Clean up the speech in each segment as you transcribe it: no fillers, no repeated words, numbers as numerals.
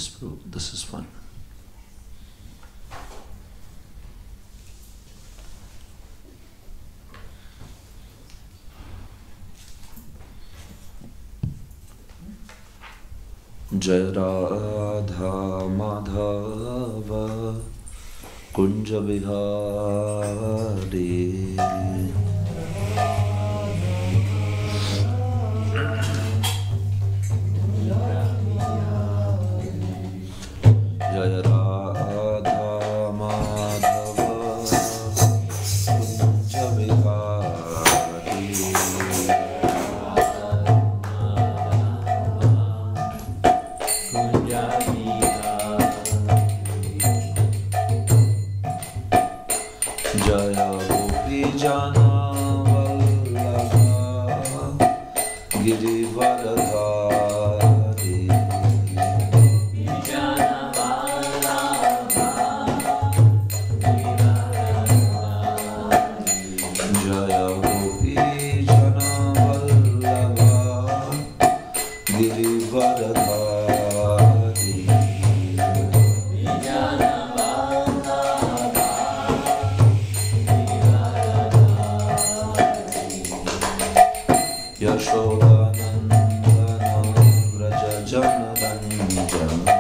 Yes, bro, this is fun. Jai Radha Madhava Kunja Vihari Jai Radha Madhava Kunja Vihari Jaya Gopi Jana Vallabha Girivaradhari Jaya Gopi Jana Vallabha Girivaradhari Yashodanandana Vraja Janaranjana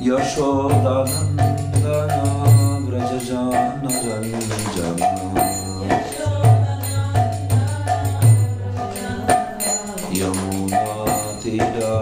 Yashodanandana Vraja Janaranjana Yamuna Tira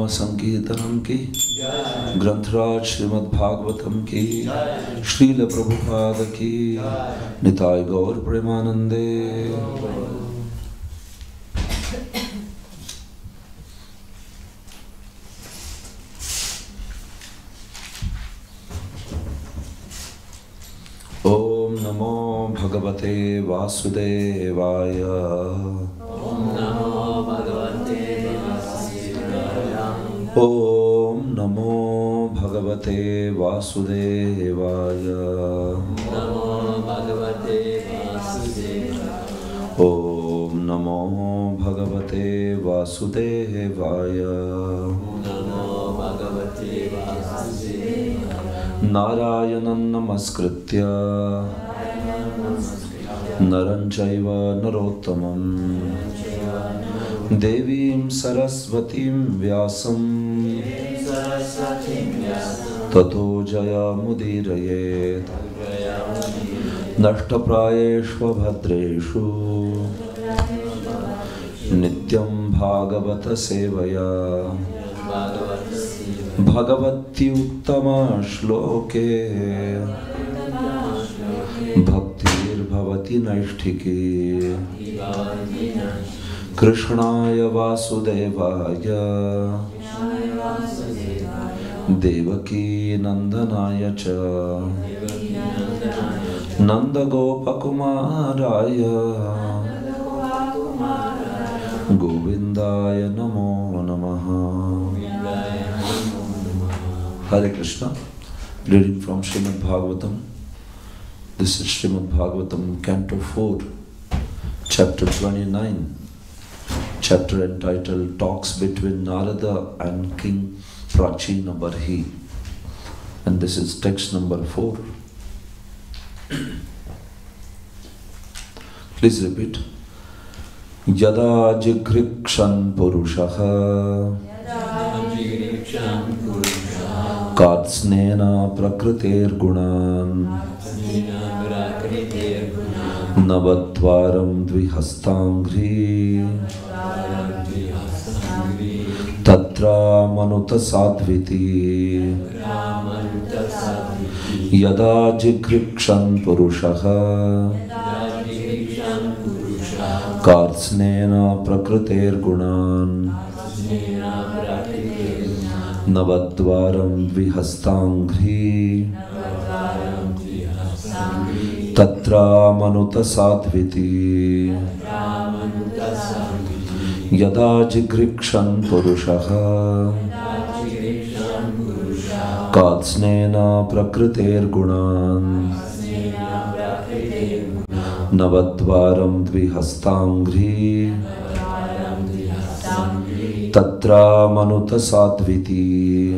संकीर्तनम की ग्रंथराज श्रीमद् भागवतम की श्रील प्रभुपाद की निताय गौर प्रेमानंदे। ओम नमो भगवते वासुदेवाय। ओम नमो भगवते ओम नमो भगवते वासुदेवाय। नमो भगवते वासुदेवाय। ओम नमो भगवते वासुदेवाय। नमो भगवते वासुदेवाय। नारायणं नमस्कृत्य नरं चैव नरोत्तमं देवीं सरस्वतीं व्यासं Tato jaya mudirayet Nashtaprayeshva bhadreshu Nityam bhagavata sevaya Bhagavati uttama shloke Bhaktir bhavati naishtiki Krishnaya vasudevaya Devaki nandanaya cha Nanda gopakumaraya Govindaya namo namaha. Hare Krishna. Reading from Srimad Bhagavatam. This is Srimad Bhagavatam, Canto 4, Chapter 29. Chapter entitled Talks Between Narada and King Prachina Barhi. And this is text number 4. Please repeat. Yada jigrikshan purushaha Katsnena prakritir gunan Navatvaram dvihastangri Tatra manuta sadviti Yada jigrikshan purushaha Katsnena prakritir gunan Navadvaram dvihastangri Tatra manuta sadviti Yada jigrikshan purushaha Katsnena prakritir gunan Navadvaram dvihastangri Tatra manuta sadviti.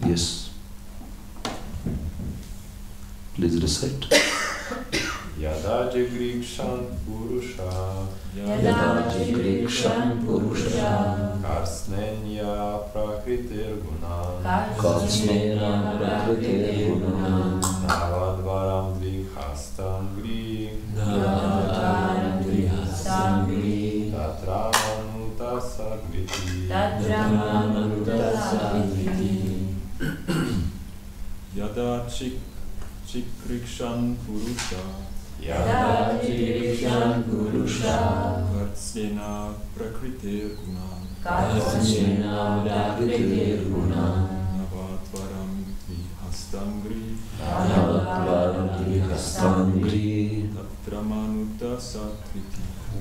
Yes. Please recite. Yada jigrikshan purusha Karsnenya prakritir gunan Navadvaram dvihastangri Tatra manuta sadviti. Yada jigrikshan purusha Katsnena prakritir gunan Navadvaram dvihastangri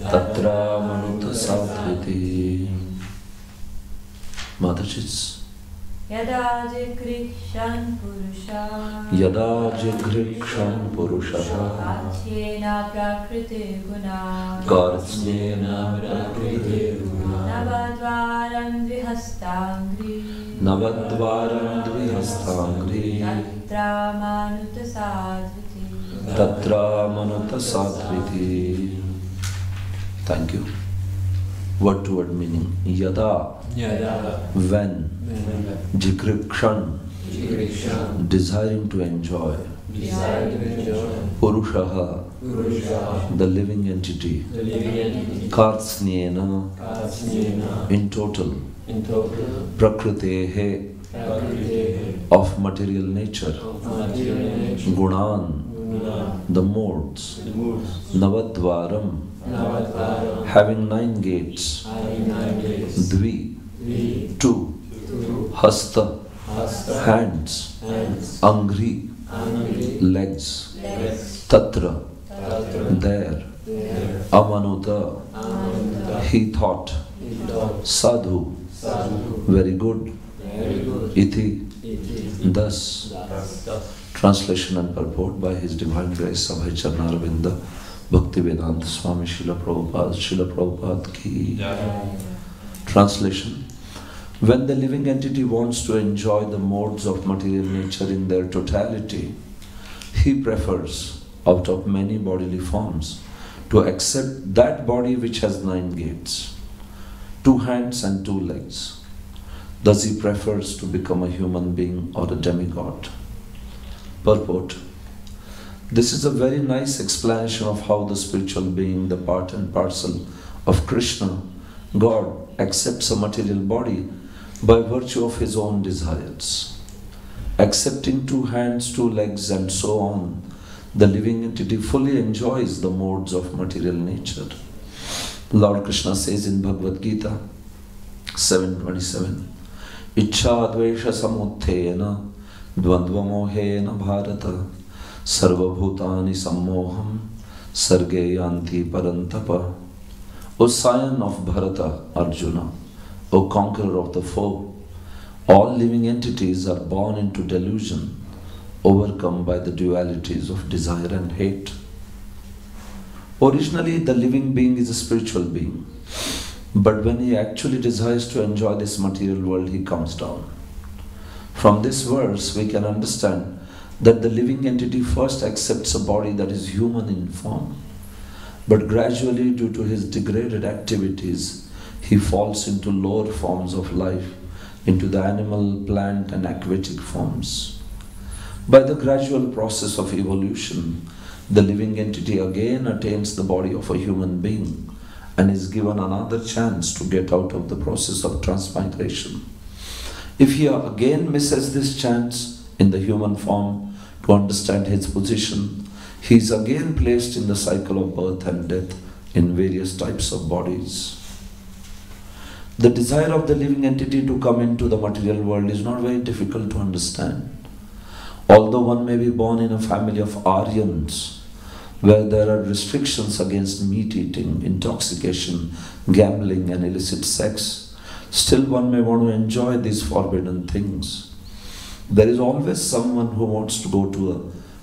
Tatra manuta sadviti. Matachis. Yada jigrikshan purusha Katsnena prakritir gunan Navadvaram dvihastangri Tatra manuta sadviti. Thank you. Word to word meaning. Yada, when. Jigrikshan, desiring to enjoy. Purushaha, the living entity. Katsnena, in total. Prakritehe, of material nature. Gunan, the modes. Navadvaram, having 9 gates. Dvi, 2. Hasta, hands. Angri, legs. Tatra, there. Amanuta, he thought. Sadhu, very good. Iti, thus. Translation and purport by His Divine Grace Abhay Charnaravinda Bhaktivedanta Swami Srila Prabhupada ki. Translation. When the living entity wants to enjoy the modes of material nature in their totality, he prefers, out of many bodily forms, to accept that body which has 9 gates, 2 hands and 2 legs. Thus he prefers to become a human being or a demigod. Purport. This is a very nice explanation of how the spiritual being, the part and parcel of Krishna, God, accepts a material body by virtue of his own desires. Accepting 2 hands, 2 legs and so on, the living entity fully enjoys the modes of material nature. Lord Krishna says in Bhagavad Gita 7:27, Ichcha dvesha samuthena dvandva mohena bharata sarvabhutani sammoham sarge yanti parantapa. O scion of Bharata, Arjuna, O conqueror of the foe, all living entities are born into delusion, overcome by the dualities of desire and hate. Originally, the living being is a spiritual being, but when he actually desires to enjoy this material world, he comes down. From this verse, we can understand that the living entity first accepts a body that is human in form, but gradually, due to his degraded activities, he falls into lower forms of life, into the animal, plant and aquatic forms. By the gradual process of evolution, the living entity again attains the body of a human being and is given another chance to get out of the process of transmigration. If he again misses this chance in the human form to understand his position, he is again placed in the cycle of birth and death in various types of bodies. The desire of the living entity to come into the material world is not very difficult to understand. Although one may be born in a family of Aryans, where there are restrictions against meat eating, intoxication, gambling and illicit sex, still one may want to enjoy these forbidden things. There is always someone who wants to go to a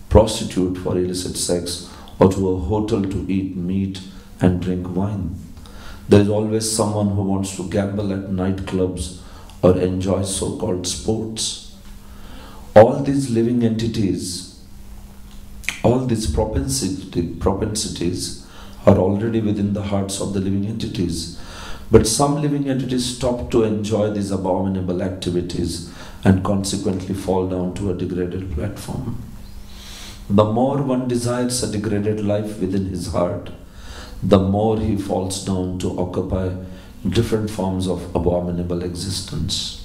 prostitute for illicit sex or to a hotel to eat meat and drink wine. There is always someone who wants to gamble at nightclubs or enjoy so-called sports. All these living entities, all these propensities are already within the hearts of the living entities. But some living entities stop to enjoy these abominable activities and consequently fall down to a degraded platform. The more one desires a degraded life within his heart, the more he falls down to occupy different forms of abominable existence.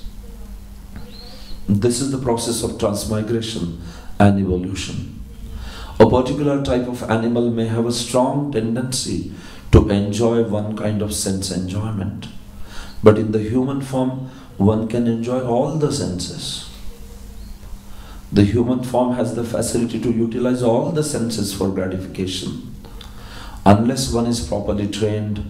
This is the process of transmigration and evolution. A particular type of animal may have a strong tendency to enjoy one kind of sense enjoyment, but in the human form, one can enjoy all the senses. The human form has the facility to utilize all the senses for gratification. Unless one is properly trained,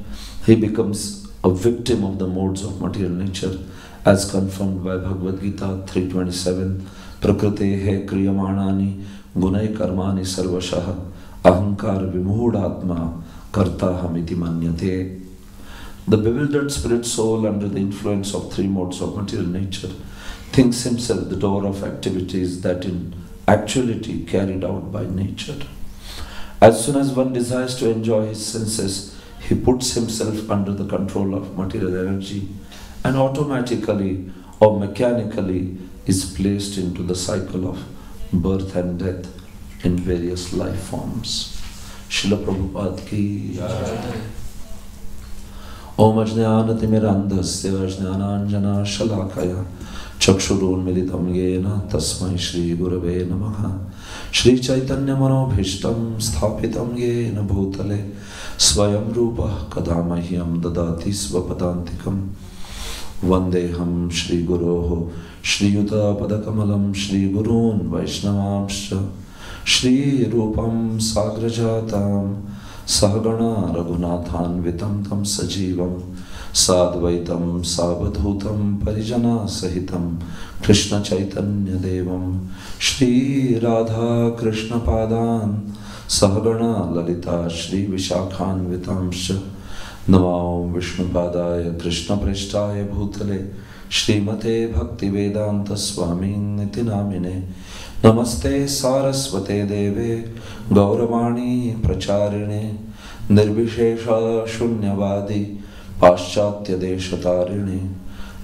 he becomes a victim of the modes of material nature, as confirmed by Bhagavad Gita 3:27, Prakritehe kriyamanani gunai karmani sarvashah ahankar vimudhatma karta hamiti manyate. The bewildered spirit soul, under the influence of 3 modes of material nature, thinks himself the door of activities that in actuality carried out by nature. As soon as one desires to enjoy his senses, he puts himself under the control of material energy and automatically or mechanically is placed into the cycle of birth and death in various life forms. Srila Prabhupada ki Jai. Om Ajnanatimirandhasya Ajnananjana Shalakaya Chakshurunmilitam Yena Tasmai Shri Gurave Namaha Shri Chaitanya Manobhishtam Sthapitam Yena Bhutale Swayam Rupa Kadamahyam Dadati Svapadantikam Vandeham Shri Guroho Shri Yuta Padakamalam Shri Gurun Vaishnavamsha Shri Rupam Sagrajatam Sahagana Raghunathan Vitam Tam Sajivam Sadvaitam Savadhutam Parijana Sahitam Krishna Chaitanya Devam Shri Radha Krishna Padan Sahagana Lalita Shri Vishakhan Vitamsha Namo Vishnu Padaya Krishna Preshtaya Bhutale Shri Mate Bhakti Vedanta Swami Niti Namine Namaste Saraswate Deve Gauravani Pracharine Nirvishesha Shunyavadi Paschatya Deshatarine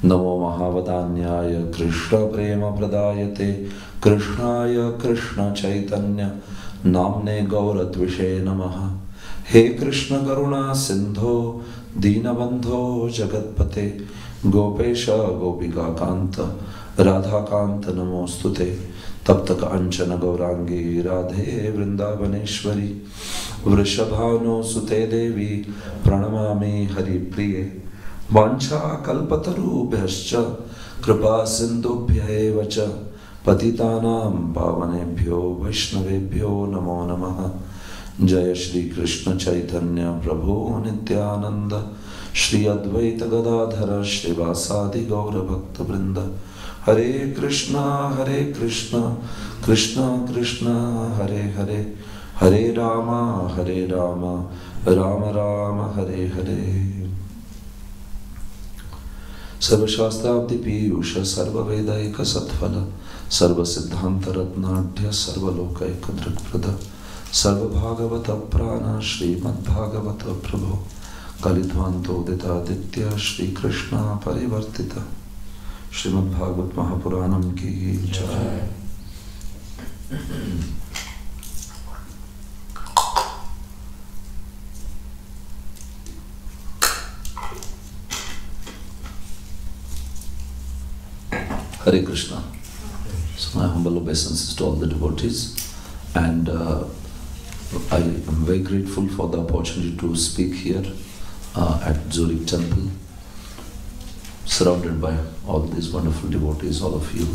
Namo Mahavadanyaya Krishna Prema Pradayate Krishnaya Krishna Chaitanya Namne Gauratvishe Namaha. He Krishna Karuna Sindho Dinabandho Jagatpate Gopesha Gopika Kanta Radha Kanta Namostute Taptaka Anchana Gaurangi Radhe Vrindavaneshwari Vrishabhano Sute Devi Pranamami Hari Priye Vancha Kalpataru Bhascha Kripa Sindhubhya Evacha Patitanam Pavanebhyo Vaishnavebhyo Namo Namaha. Jaya Shri Krishna Chaitanya Prabhu Nityananda Shri Advaita Gadadhara Shri Vasadi Gaura Bhakta Vrinda. Hare Krishna Krishna Krishna Hare Hare Hare Rama Rama Rama Hare Hare. Sarva Shastrabdi Piyusha Sarva Vedaika Satphala Sarva Siddhanta Ratnadhya Sarva Lokaika Drakprada Sarva Bhagavata Prana Srimad Bhagavata Prabhu Kalidvanto Dita Aditya Shri Krishna Parivartita Srimad Bhagavat Mahapuranam Ki Jai. Hare Krishna. So my humble obeisances to all the devotees, and I am very grateful for the opportunity to speak here at Zurich Temple, surrounded by all these wonderful devotees, all of you.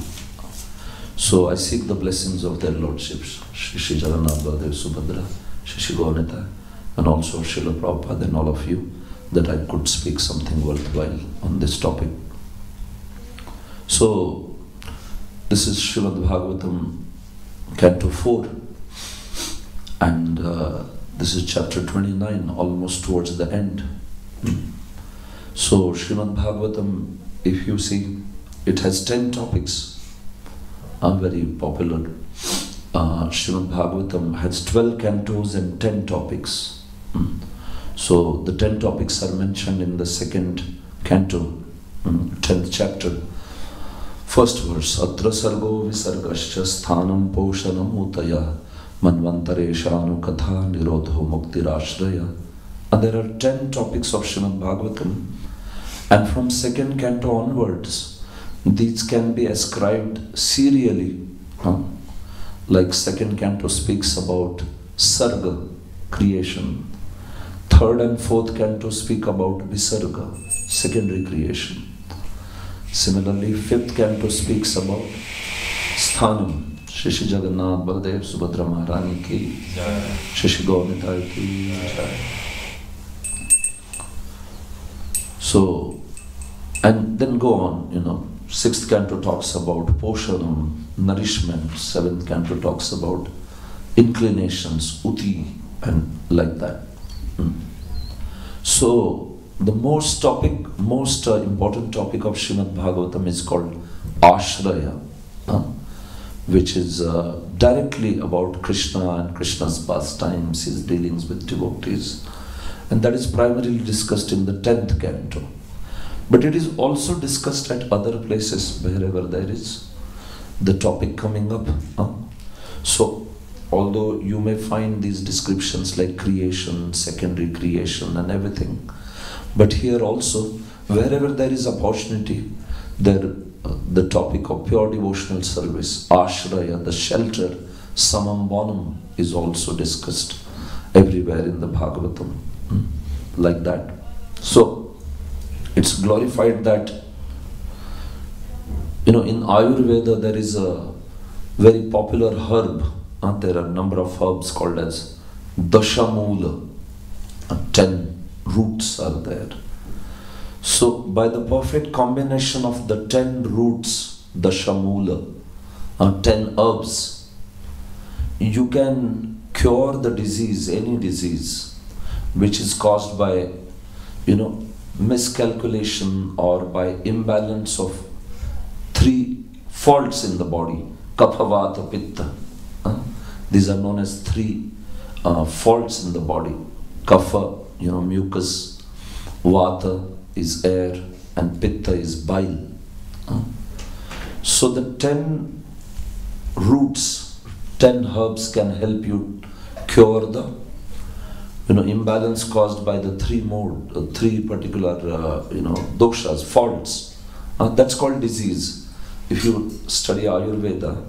So I seek the blessings of their lordships, Shri Jagannath Baladev Subhadra, Shri Gaunita, and also Srila Prabhupada and all of you, that I could speak something worthwhile on this topic. So this is Srimad Bhagavatam, Canto 4, and this is chapter 29, almost towards the end. So Srimad Bhagavatam, if you see, it has 10 topics, very popular. Srimad Bhagavatam has 12 cantos and 10 topics. So the 10 topics are mentioned in the second canto, 10th chapter. First verse, Atra Sargo Visargascha Sthanam Poshanam Utaya Manvantareshanu Katha Nirodho Muktirashraya. And there are 10 topics of Srimad Bhagavatam, and from second canto onwards, these can be ascribed serially. Like second canto speaks about Sarga, creation. Third and fourth canto speak about Visarga, secondary creation. Similarly, fifth canto speaks about Sthanam, Shri Jagannath Baladev Subhadra Maharani ki, Shri Gaunita ki jai. So, and then go on, sixth canto talks about Poshanam, nourishment. Seventh canto talks about inclinations, Uti, and like that. So, the most important topic of Srimad Bhagavatam is called Ashraya, which is directly about Krishna and Krishna's pastimes, his dealings with devotees. And that is primarily discussed in the 10th canto. But it is also discussed at other places wherever there is the topic coming up. So, although you may find these descriptions like creation, secondary creation and everything, but here also, wherever there is opportunity, the topic of pure devotional service, Ashraya, the shelter, Samam Bonam, is also discussed everywhere in the Bhagavatam, like that. So, it's glorified that, in Ayurveda there is a very popular herb. There are a number of herbs called as Dashamula, 10 roots are there. So by the perfect combination of the 10 roots, Dashamula, 10 herbs, you can cure the disease, any disease, which is caused by, miscalculation or by imbalance of 3 faults in the body, Kapha, Vata, Pitta. These are known as 3 faults in the body. Kapha, mucus, Vata is air, and Pitta is bile. So the 10 roots, 10 herbs can help you cure the imbalance caused by the three particular doshas, faults. That's called disease. If you study Ayurveda,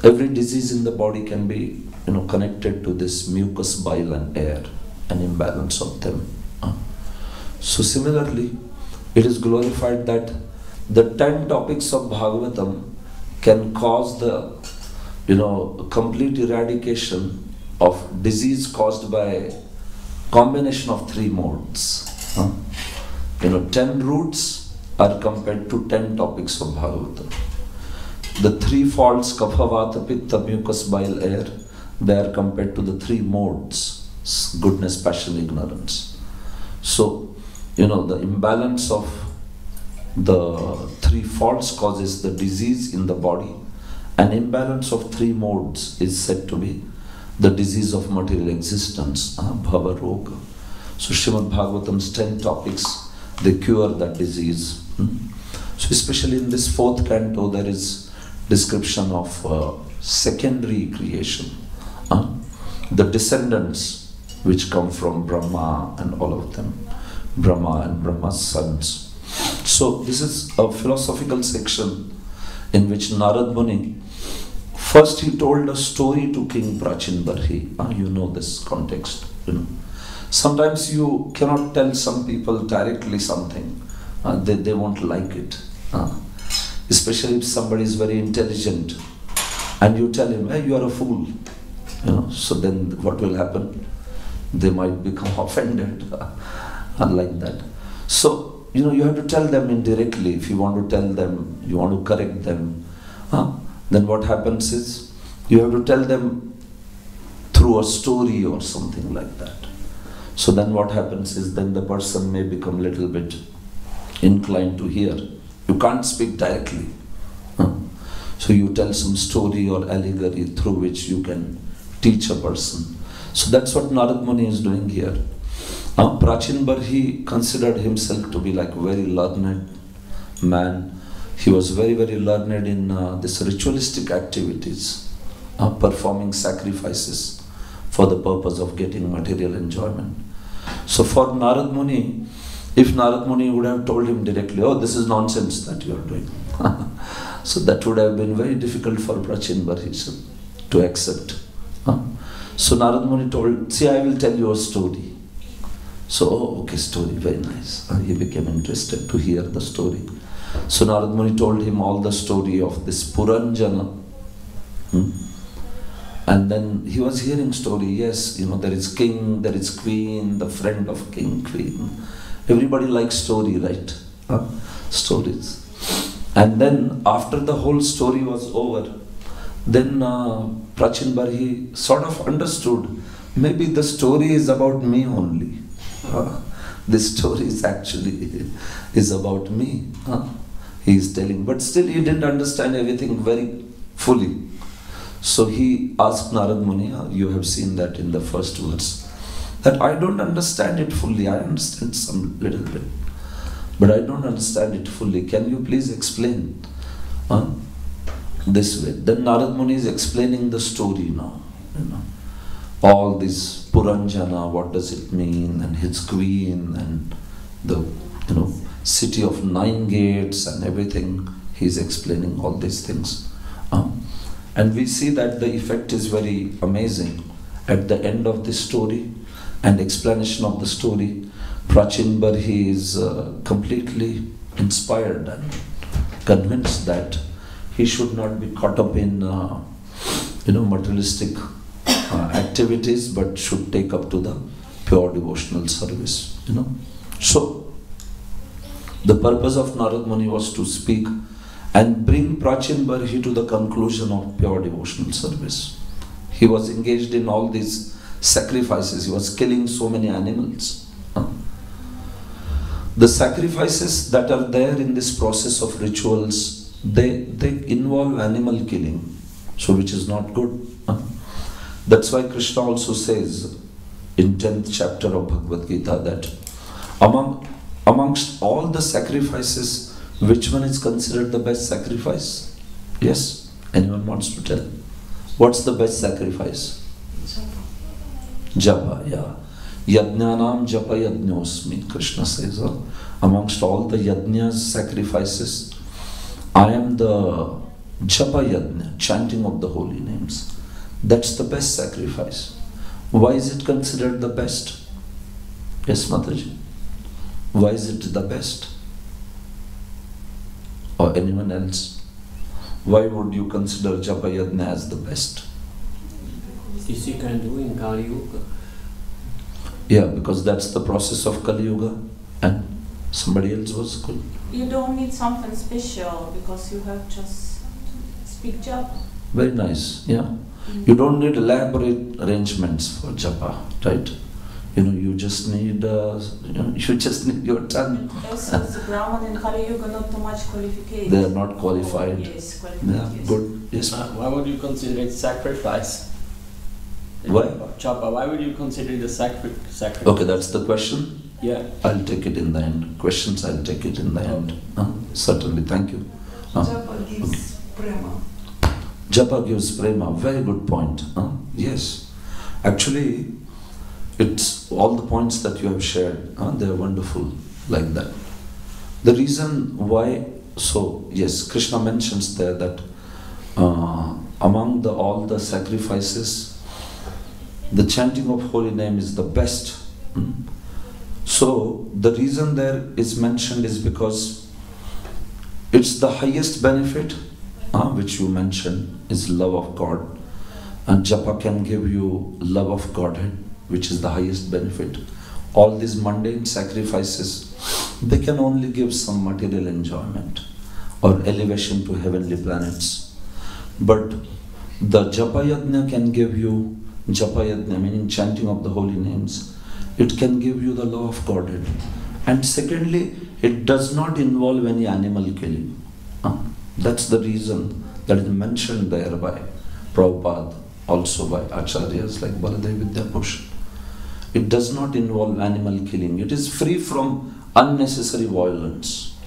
every disease in the body can be connected to this mucus, bile and air, an imbalance of them. So similarly, it is glorified that the 10 topics of Bhagavatam can cause the complete eradication of disease caused by combination of 3 modes. 10 roots are compared to 10 topics of Bhagavatam. The 3 faults, kapha, vata, pitta, mucus, bile, air, they are compared to the 3 modes, goodness, passion, ignorance. So, the imbalance of the 3 faults causes the disease in the body. An imbalance of 3 modes is said to be the disease of material existence, bhava roga. So Srimad Bhagavatam's 10 topics, they cure that disease. So especially in this 4th canto, there is description of secondary creation, the descendants which come from Brahma and all of them, Brahma and Brahma's sons. So this is a philosophical section in which Narad Muni, first he told a story to King Prachin Barhi. You know this context. Sometimes you cannot tell some people directly something. They won't like it. Especially if somebody is very intelligent and you tell him, hey, you are a fool. So then what will happen? They might become offended like that. So, you have to tell them indirectly. If you want to tell them, you want to correct them, then what happens is, you have to tell them through a story or something like that. So then what happens is, then the person may become a little bit inclined to hear. You can't speak directly. So you tell some story or allegory through which you can teach a person. So that's what Narad Muni is doing here. Prachin Barhi considered himself to be like a very learned man. He was very, very learned in this ritualistic activities, performing sacrifices for the purpose of getting material enjoyment. So for Narad Muni, if Narad Muni would have told him directly, oh, this is nonsense that you are doing. So that would have been very difficult for Prachin Barhi to accept. So Narad Muni told, see, I will tell you a story. So, oh, okay, story, very nice. He became interested to hear the story. So Narad Muni told him all the story of this Puranjana. And then he was hearing story, yes, there is king, there is queen, the friend of king, queen. Everybody likes story, right? Stories. And then after the whole story was over, then Prachin Barhi sort of understood, maybe the story is about me only. This story is actually is about me. He is telling, but still he didn't understand everything very fully. So he asked Narad Muni, you have seen that in the first verse, that I don't understand it fully. I understand some little bit, but I don't understand it fully. Can you please explain this way? Then Narad Muni is explaining the story now. All this Puranjana, what does it mean, and his queen, and the city of 9 gates and everything. He's explaining all these things. And we see that the effect is very amazing. At the end of this story and explanation of the story, Prachin Barhi is completely inspired and convinced that he should not be caught up in materialistic activities, but should take up to the pure devotional service. So the purpose of Narad Muni was to speak and bring Prachin Barhi to the conclusion of pure devotional service. He was engaged in all these sacrifices. He was killing so many animals. The sacrifices that are there in this process of rituals, they involve animal killing, so which is not good. That's why Krishna also says in 10th chapter of Bhagavad Gita that amongst all the sacrifices Which one is considered the best sacrifice? Yes? Anyone wants to tell? What's the best sacrifice? Japa, yeah. Yajnanam japa yajñosmi, Krishna says. Amongst all the yajnas, sacrifices, I am the japa yajna, chanting of the holy names. That's the best sacrifice. Why is it considered the best? Yes, Mataji. Why is it the best? Or anyone else? Why would you consider japa yajna as the best? This you can do in Kali Yuga. Yeah, because that's the process of Kali Yuga. And somebody else was good. You don't need something special because you have just speak japa. Very nice, yeah. You don't need elaborate arrangements for japa, right? You just need, you just need your tongue. Also, the Brahman and Kali Yuga not too much qualified. They are not qualified. Yes, qualified. Yeah, Yes. good. Yes. Why would you consider it sacrifice? Why? Japa, why would you consider it a sacrifice? Okay, that's the question. Yeah. I'll take it in the end. Questions, I'll take it in the end. Certainly, thank you. Japa gives prema. Japa gives prema. Very good point. Yes. Actually, it's all the points that you have shared. They are wonderful like that. The reason why, so yes, Krishna mentions there that among all the sacrifices, the chanting of holy name is the best. So the reason there is mentioned is because it's the highest benefit, which you mentioned, is love of God. And japa can give you love of Godhead, which is the highest benefit. All these mundane sacrifices, they can only give some material enjoyment or elevation to heavenly planets. But the japa yajna can give you, japa yajna meaning chanting of the holy names, it can give you the love of Godhead. And secondly, it does not involve any animal killing. That's the reason that is mentioned there by Prabhupada, also by Acharyas like Baladev Vidyabhushan. It does not involve animal killing. It is free from unnecessary violence.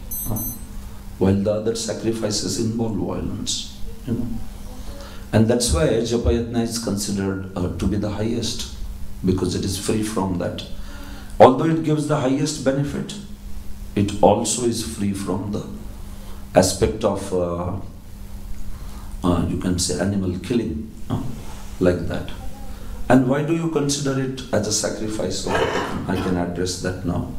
While the other sacrifices involve violence. And that's why japa yajna is considered to be the highest, because it is free from that. Although it gives the highest benefit, it also is free from the aspect of, you can say, animal killing, like that. And why do you consider it as a sacrifice? I can address that now.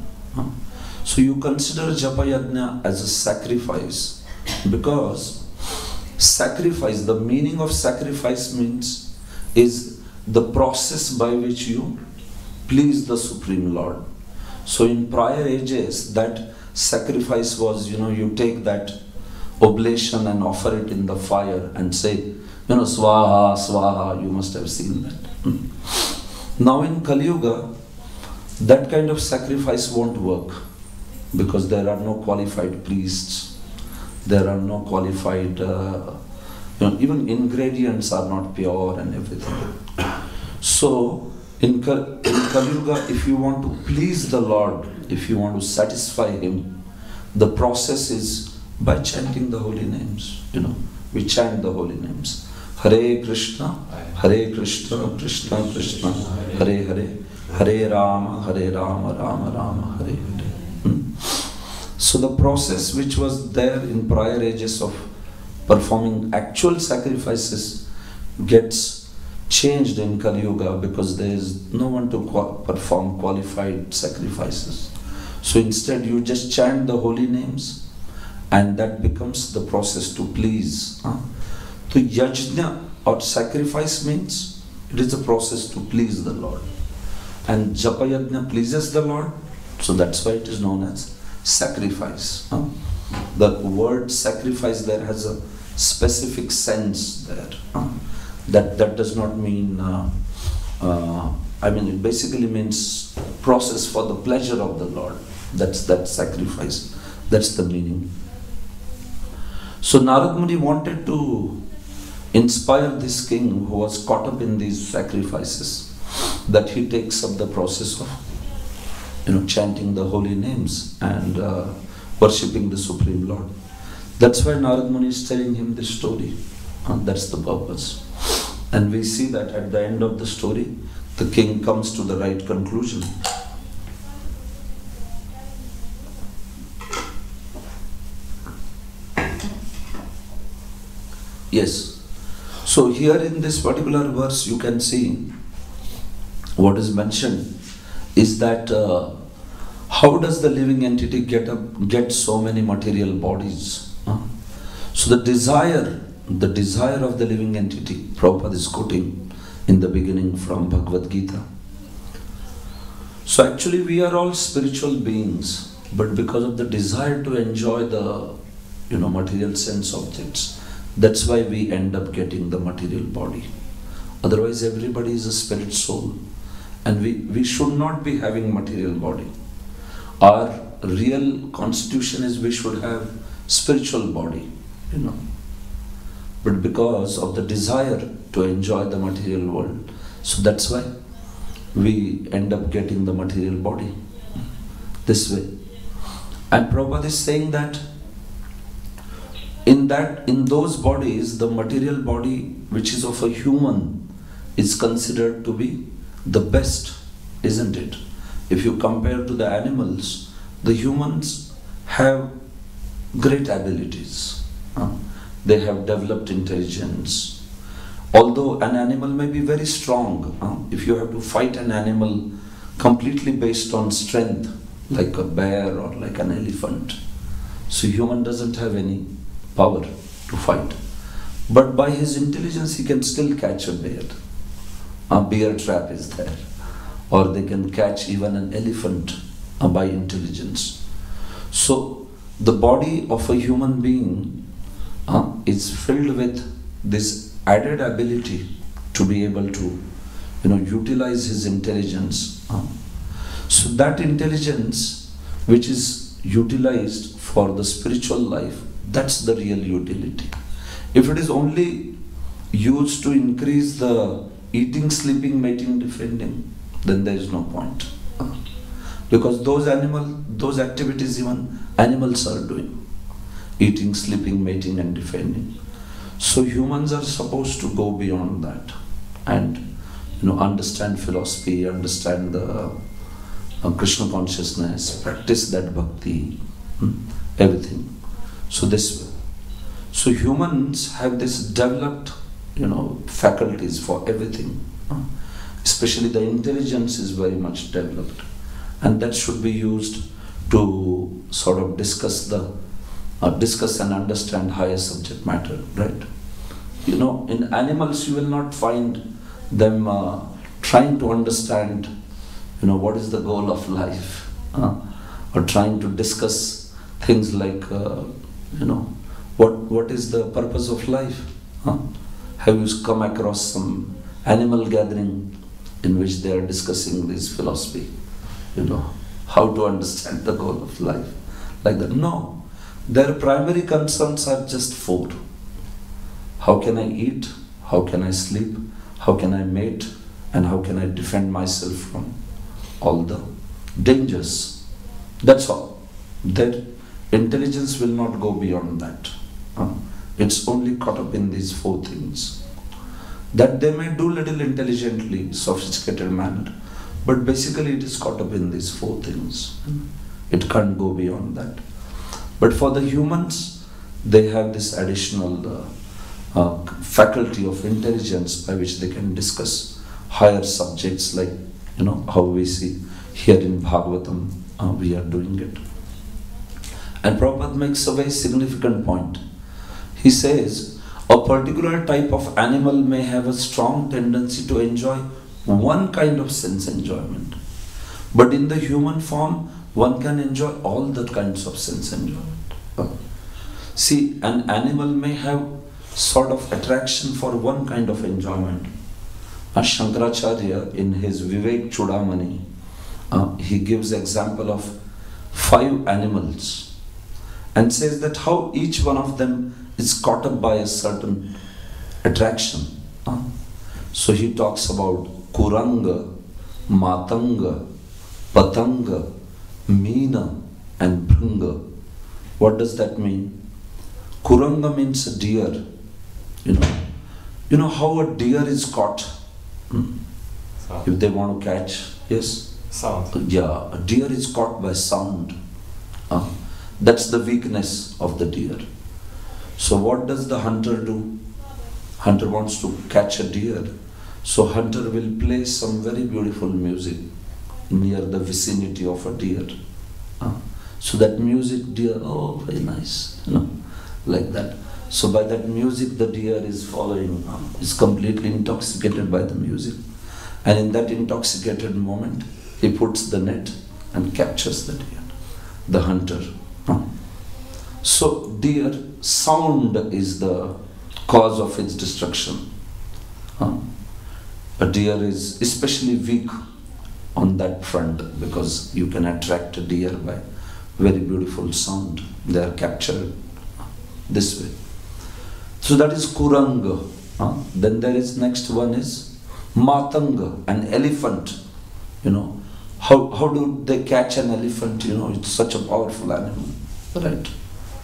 So you consider japa yajna as a sacrifice because sacrifice, the meaning of sacrifice is the process by which you please the Supreme Lord. So in prior ages, that sacrifice was, you take that oblation and offer it in the fire and say, swaha, swaha, you must have seen that. Now in Kali Yuga, that kind of sacrifice won't work because there are no qualified priests, there are no qualified, even ingredients are not pure and everything. So in Kali Yuga, if you want to please the Lord, if you want to satisfy Him, the process is by chanting the holy names. We chant the holy names. Hare Krishna, Krishna Krishna, Hare Hare, Hare Rama, Rama Rama, Hare Hare. So the process which was there in prior ages of performing actual sacrifices gets changed in Kali Yuga because there is no one to perform qualified sacrifices. So instead you just chant the holy names and that becomes the process to please. So yajna or sacrifice means it is a process to please the Lord. And japa yajna pleases the Lord, so that's why it is known as sacrifice. The word sacrifice there has a specific sense there. That does not mean, it basically means process for the pleasure of the Lord. That's that sacrifice. That's the meaning. So Narad Muni wanted to inspire this king who was caught up in these sacrifices, that he takes up the process of chanting the holy names. And worshipping the Supreme Lord. That's why Narad Muni is telling him this story. That's the purpose. And we see that at the end of the story, the king comes to the right conclusion. Yes. So here in this particular verse, you can see what is mentioned is that how does the living entity get so many material bodies? So the desire of the living entity, Prabhupada is quoting in the beginning from Bhagavad Gita. So actually we are all spiritual beings, but because of the desire to enjoy the material sense objects, that's why we end up getting the material body. Otherwise everybody is a spirit soul, and we should not be having material body. Our real constitution is we should have spiritual body, But because of the desire to enjoy the material world, so that's why we end up getting the material body this way. And Prabhupada is saying that in those bodies, the material body which is of a human is considered to be the best, isn't it? If you compare to the animals, the humans have great abilities. They have developed intelligence. Although an animal may be very strong, if you have to fight an animal completely based on strength, like a bear or like an elephant, so human doesn't have any power to fight. But by his intelligence he can still catch a bear. A bear trap is there. Or they can catch even an elephant by intelligence. So the body of a human being is filled with this added ability to be able to utilize his intelligence. So that intelligence which is utilized for the spiritual life, that's the real utility. If it is only used to increase the eating, sleeping, mating, defending, then there is no point. Because those activities even animals are doing. Eating, sleeping, mating and defending. So humans are supposed to go beyond that and understand philosophy, understand the Krishna consciousness, practice that bhakti, everything. So this way. So humans have this developed faculties for everything. Especially the intelligence is very much developed, and that should be used to sort of discuss and understand higher subject matter, right? In animals you will not find them trying to understand what is the goal of life, or trying to discuss things like what is the purpose of life. Have you come across some animal gathering in which they are discussing this philosophy, how to understand the goal of life, like that? No, their primary concerns are just four. How can I eat? How can I sleep? How can I mate? And how can I defend myself from all the dangers? That's all. Their intelligence will not go beyond that. It's only caught up in these four things. That they may do little intelligently, sophisticated manner, but basically it is caught up in these four things. It can't go beyond that. But for the humans, they have this additional faculty of intelligence by which they can discuss higher subjects, like how we see here in Bhagavatam, we are doing it. And Prabhupada makes a very significant point. He says, a particular type of animal may have a strong tendency to enjoy one kind of sense enjoyment. But in the human form, one can enjoy all the kinds of sense enjoyment. See, an animal may have sort of attraction for one kind of enjoyment. Shankaracharya, in his Vivek Chudamani, he gives example of 5 animals and says that how each one of them is caught up by a certain attraction. So he talks about Kuranga, Matanga, Patanga, Meena and Bhringa. What does that mean? Kuranga means a deer. You know how a deer is caught? Sound. If they want to catch, yes? Sound. Yeah, a deer is caught by sound. That's the weakness of the deer. So what does the hunter do? Hunter wants to catch a deer. So hunter will play some very beautiful music near the vicinity of a deer. So that music, deer, oh, very nice, like that. So by that music, the deer is following, is completely intoxicated by the music. And in that intoxicated moment, he puts the net and captures the deer, the hunter. So deer, sound is the cause of its destruction. A deer is especially weak on that front because you can attract a deer by very beautiful sound. They are captured this way. So that is Kuranga. Then there is next one is Matang, an elephant. How do they catch an elephant? It's such a powerful animal, right?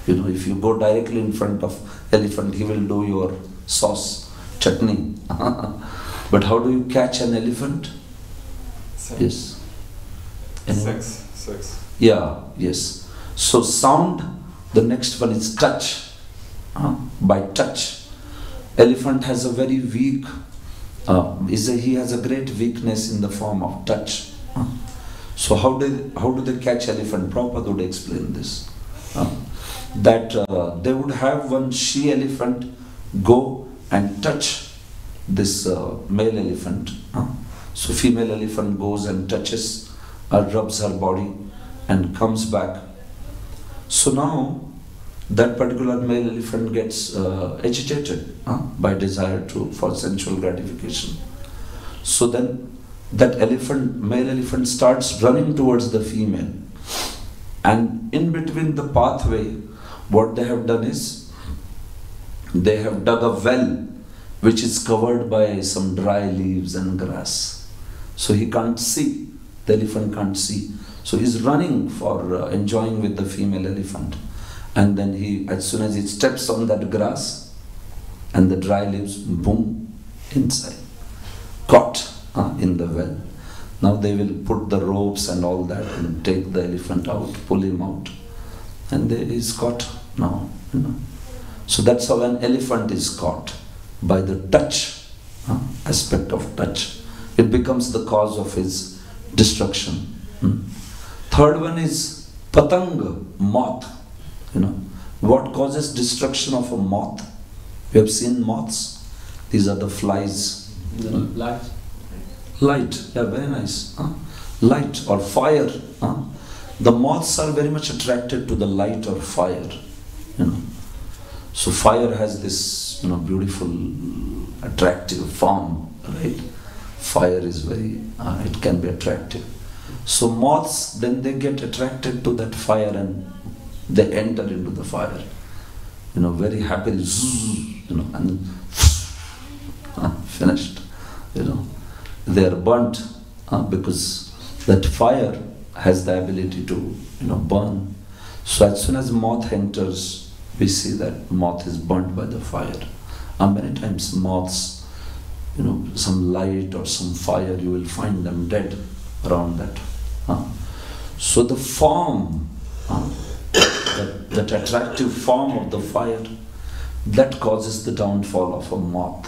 If you go directly in front of elephant, he will do your sauce, chutney. But how do you catch an elephant? Sex. Yes. Anyone? Sex. Yeah, yes. So sound, the next one is touch. By touch. Elephant has a very weak, he has a great weakness in the form of touch. So how do they catch elephant? Prabhupada would explain this. That they would have one she elephant go and touch this male elephant. So female elephant goes and touches or rubs her body and comes back. So now that particular male elephant gets agitated by desire for sensual gratification. So then that male elephant starts running towards the female. And in between the pathway, what they have done is, they have dug a well which is covered by some dry leaves and grass. So he can't see, the elephant can't see. So he's running for enjoying with the female elephant. And then as soon as he steps on that grass and the dry leaves, boom, inside, caught in the well. Now they will put the ropes and all that and take the elephant out, pull him out. And he's caught now. So that's how an elephant is caught, by the touch, aspect of touch. It becomes the cause of his destruction. Third one is Patang, moth. What causes destruction of a moth? You have seen moths? These are the flies. Light. Light, yeah, very nice. Light or fire. The moths are very much attracted to the light or fire. So fire has this, beautiful, attractive form, right? Fire is very, it can be attractive. So moths, then they get attracted to that fire and they enter into the fire. Very happily, and finished. They are burnt because that fire has the ability to, burn. So as soon as moth enters, we see that moth is burnt by the fire. Many times moths, some light or some fire, you will find them dead around that. So the form, that attractive form of the fire, that causes the downfall of a moth.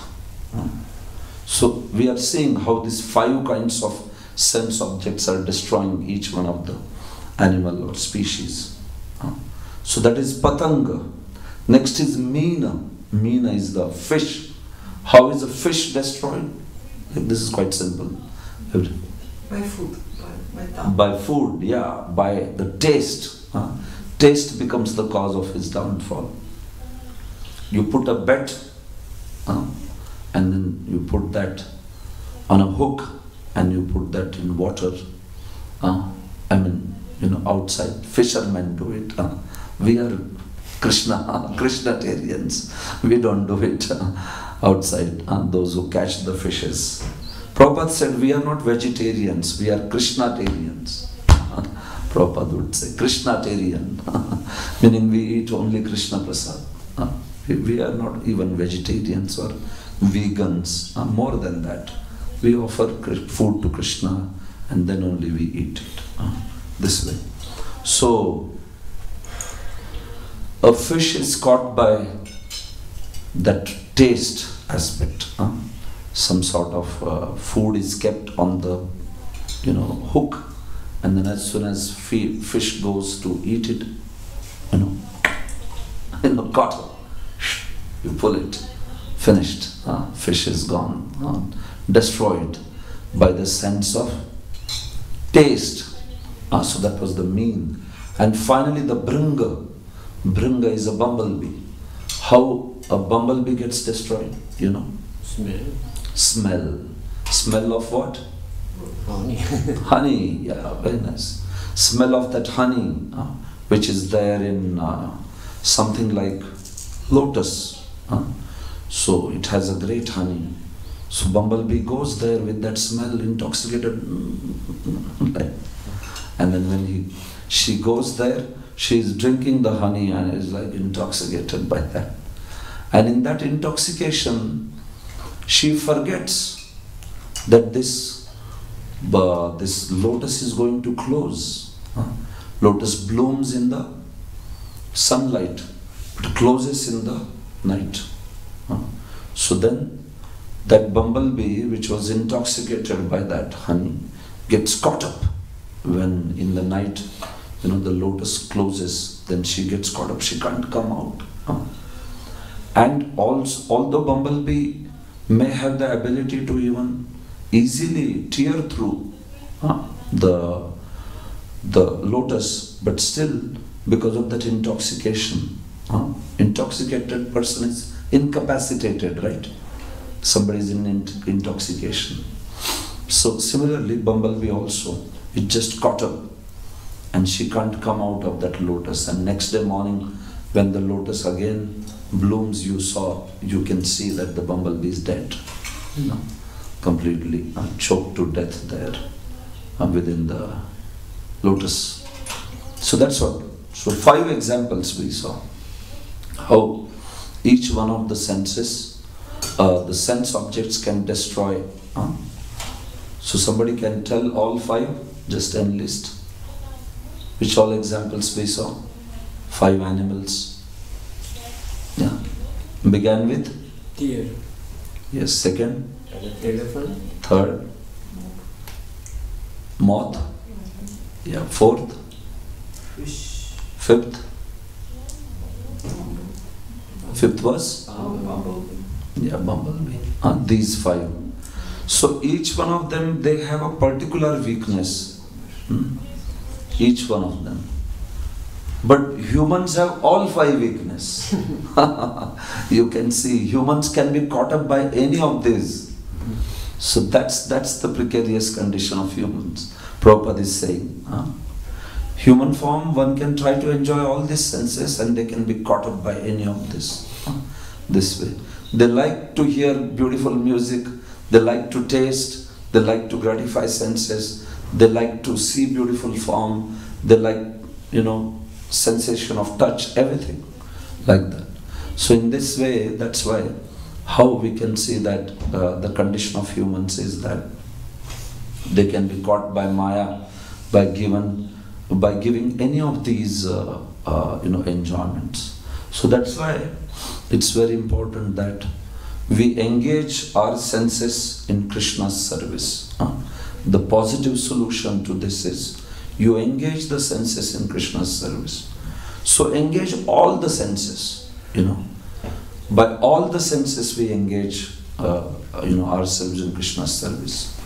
So we are seeing how these 5 kinds of sense objects are destroying each one of the animal or species. So that is Patanga. Next is Meena. Meena is the fish. How is a fish destroyed? This is quite simple. By food, by tongue. By food, yeah, by the taste. Taste becomes the cause of his downfall. You put a bet, and then you put that on a hook, and you put that in water. Outside. Fishermen do it. We are Krishnatarians. We don't do it outside. Those who catch the fishes. Prabhupada said, we are not vegetarians, we are Krishnatarians. Prabhupada would say, Krishnatarian, meaning we eat only Krishna Prasad. We are not even vegetarians or vegans, more than that. We offer food to Krishna and then only we eat it, this way. So, a fish is caught by that taste aspect. Some sort of food is kept on the hook, and then as soon as fish goes to eat it, caught, you pull it, finished. Fish is gone, destroyed by the sense of taste. So that was the mean. And finally the bringa. Bringa is a bumblebee. How a bumblebee gets destroyed? Smell. Smell of what? Honey. Honey, yeah, very nice. Smell of that honey, which is there in something like lotus. So it has a great honey. So bumblebee goes there with that smell, intoxicated. And then when she goes there, she is drinking the honey and is like intoxicated by that. And in that intoxication, she forgets that this lotus is going to close. Lotus blooms in the sunlight, but closes in the night. So then that bumblebee, which was intoxicated by that honey, gets caught up when in the night, the lotus closes. Then she gets caught up, she can't come out. And also, although bumblebee may have the ability to even easily tear through the lotus, but still, because of that intoxication, intoxicated person is incapacitated, right? Somebody is in intoxication. So similarly, bumblebee also, it just caught up and she can't come out of that lotus. And next day morning, when the lotus again blooms, you can see that the bumblebee is dead, completely choked to death there within the lotus. So that's what. So 5 examples we saw. How each one of the senses, the sense objects can destroy. So somebody can tell all 5, just enlist. Which all examples we saw? 5 animals. Yeah. Began with? Deer. Yes, second. Elephant. Third. Moth. Yeah, fourth. Fish. Fifth. Fifth was? Bumblebee. Yeah, bumblebee. These 5. So each one of them, they have a particular weakness. Each one of them. But humans have all 5 weaknesses. You can see, humans can be caught up by any of these. So that's the precarious condition of humans. Prabhupada is saying. Human form, one can try to enjoy all these senses and they can be caught up by any of this. This way. They like to hear beautiful music, they like to taste, they like to gratify senses, they like to see beautiful form, they like, sensation of touch, everything like that. So in this way, that's why, how we can see that the condition of humans is that they can be caught by Maya by giving any of these enjoyments. So that's why it's very important that we engage our senses in Krishna's service. The positive solution to this is you engage the senses in Krishna's service. So engage all the senses, By all the senses we engage, ourselves in Krishna's service.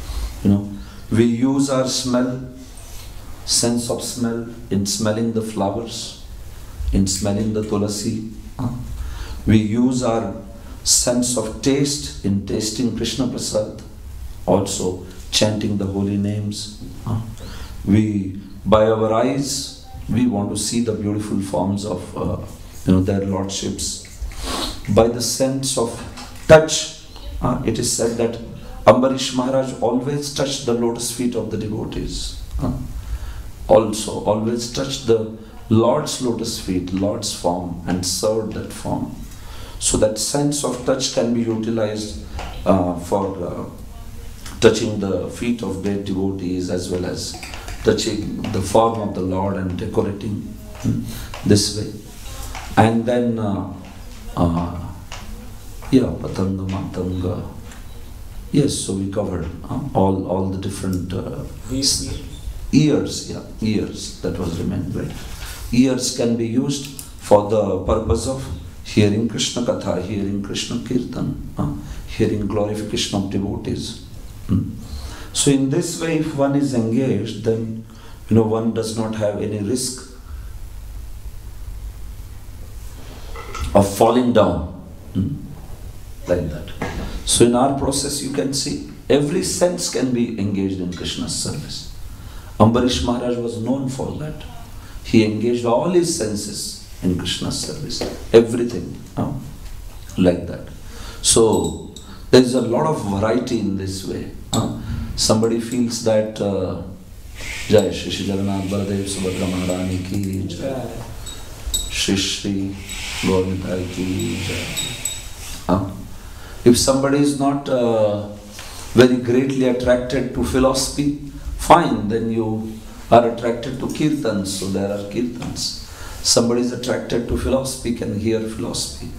We use our sense of smell in smelling the flowers, in smelling the tulasi. We use our sense of taste in tasting Krishna Prasad, also chanting the holy names. By our eyes, we want to see the beautiful forms of their lordships. By the sense of touch, it is said that Ambarish Maharaj always touched the lotus feet of the devotees. also always touch the Lord's lotus feet, Lord's form, and serve that form. So that sense of touch can be utilized for touching the feet of great devotees, as well as touching the form of the Lord and decorating this way. And then Patanga, Matanga. Yes, so we covered all the different ears, that was remained, right? Ears can be used for the purpose of hearing Krishna Katha, hearing Krishna Kirtan, hearing glorification of devotees. So in this way, if one is engaged, then one does not have any risk of falling down, like that. So in our process, you can see every sense can be engaged in Krishna's service. Ambarish Maharaj was known for that. He engaged all his senses in Krishna's service, everything, like that. So there is a lot of variety in this way. Somebody feels that Jai Shri Shri Jagannath Baladev Subhadra Maharani ki Jai, Shri Shri Gaurnitai ki Jai. If somebody is not very greatly attracted to philosophy, fine, then you are attracted to kirtans, so there are kirtans. Somebody is attracted to philosophy, can hear philosophy.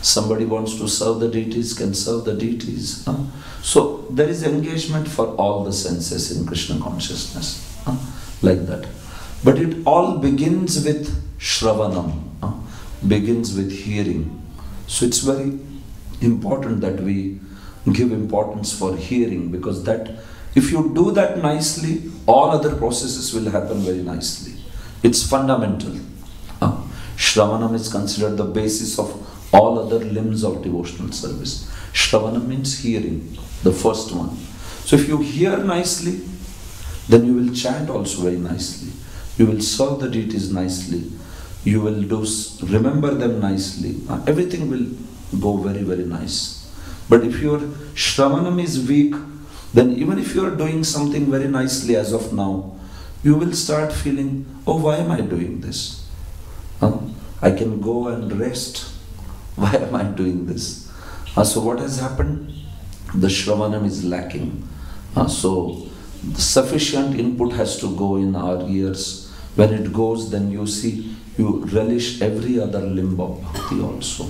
Somebody wants to serve the deities, can serve the deities. So there is engagement for all the senses in Krishna consciousness, like that. But it all begins with Shravanam, begins with hearing. So it's very important that we give importance for hearing, because that if you do that nicely, all other processes will happen very nicely. It's fundamental. Shravanam is considered the basis of all other limbs of devotional service. Shravanam means hearing, the first one. So if you hear nicely, then you will chant also very nicely. You will serve the deities nicely. You will remember them nicely. Everything will go very, very nice. But if your Shravanam is weak, then even if you are doing something very nicely as of now, you will start feeling, oh, why am I doing this? I can go and rest. Why am I doing this? So what has happened? The Shravanam is lacking. So the sufficient input has to go in our ears. When it goes, then you see, you relish every other limb of bhakti also.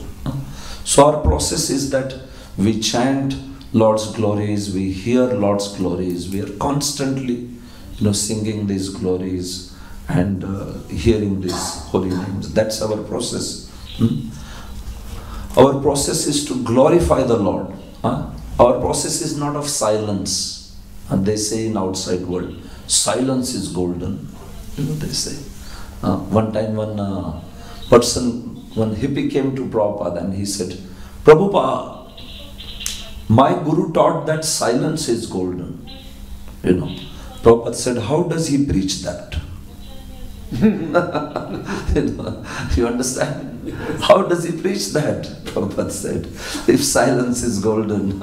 So our process is that we chant Lord's glories, we hear Lord's glories, we are constantly singing these glories and hearing these holy names. That's our process. Our process is to glorify the Lord. Our process is not of silence. And they say in outside world, silence is golden. They say. One time one hippie came to Prabhupada and he said, Prabhupada, my guru taught that silence is golden. Prabhupada said, how does he preach that? You understand? How does he preach that? Prabhupada said, if silence is golden.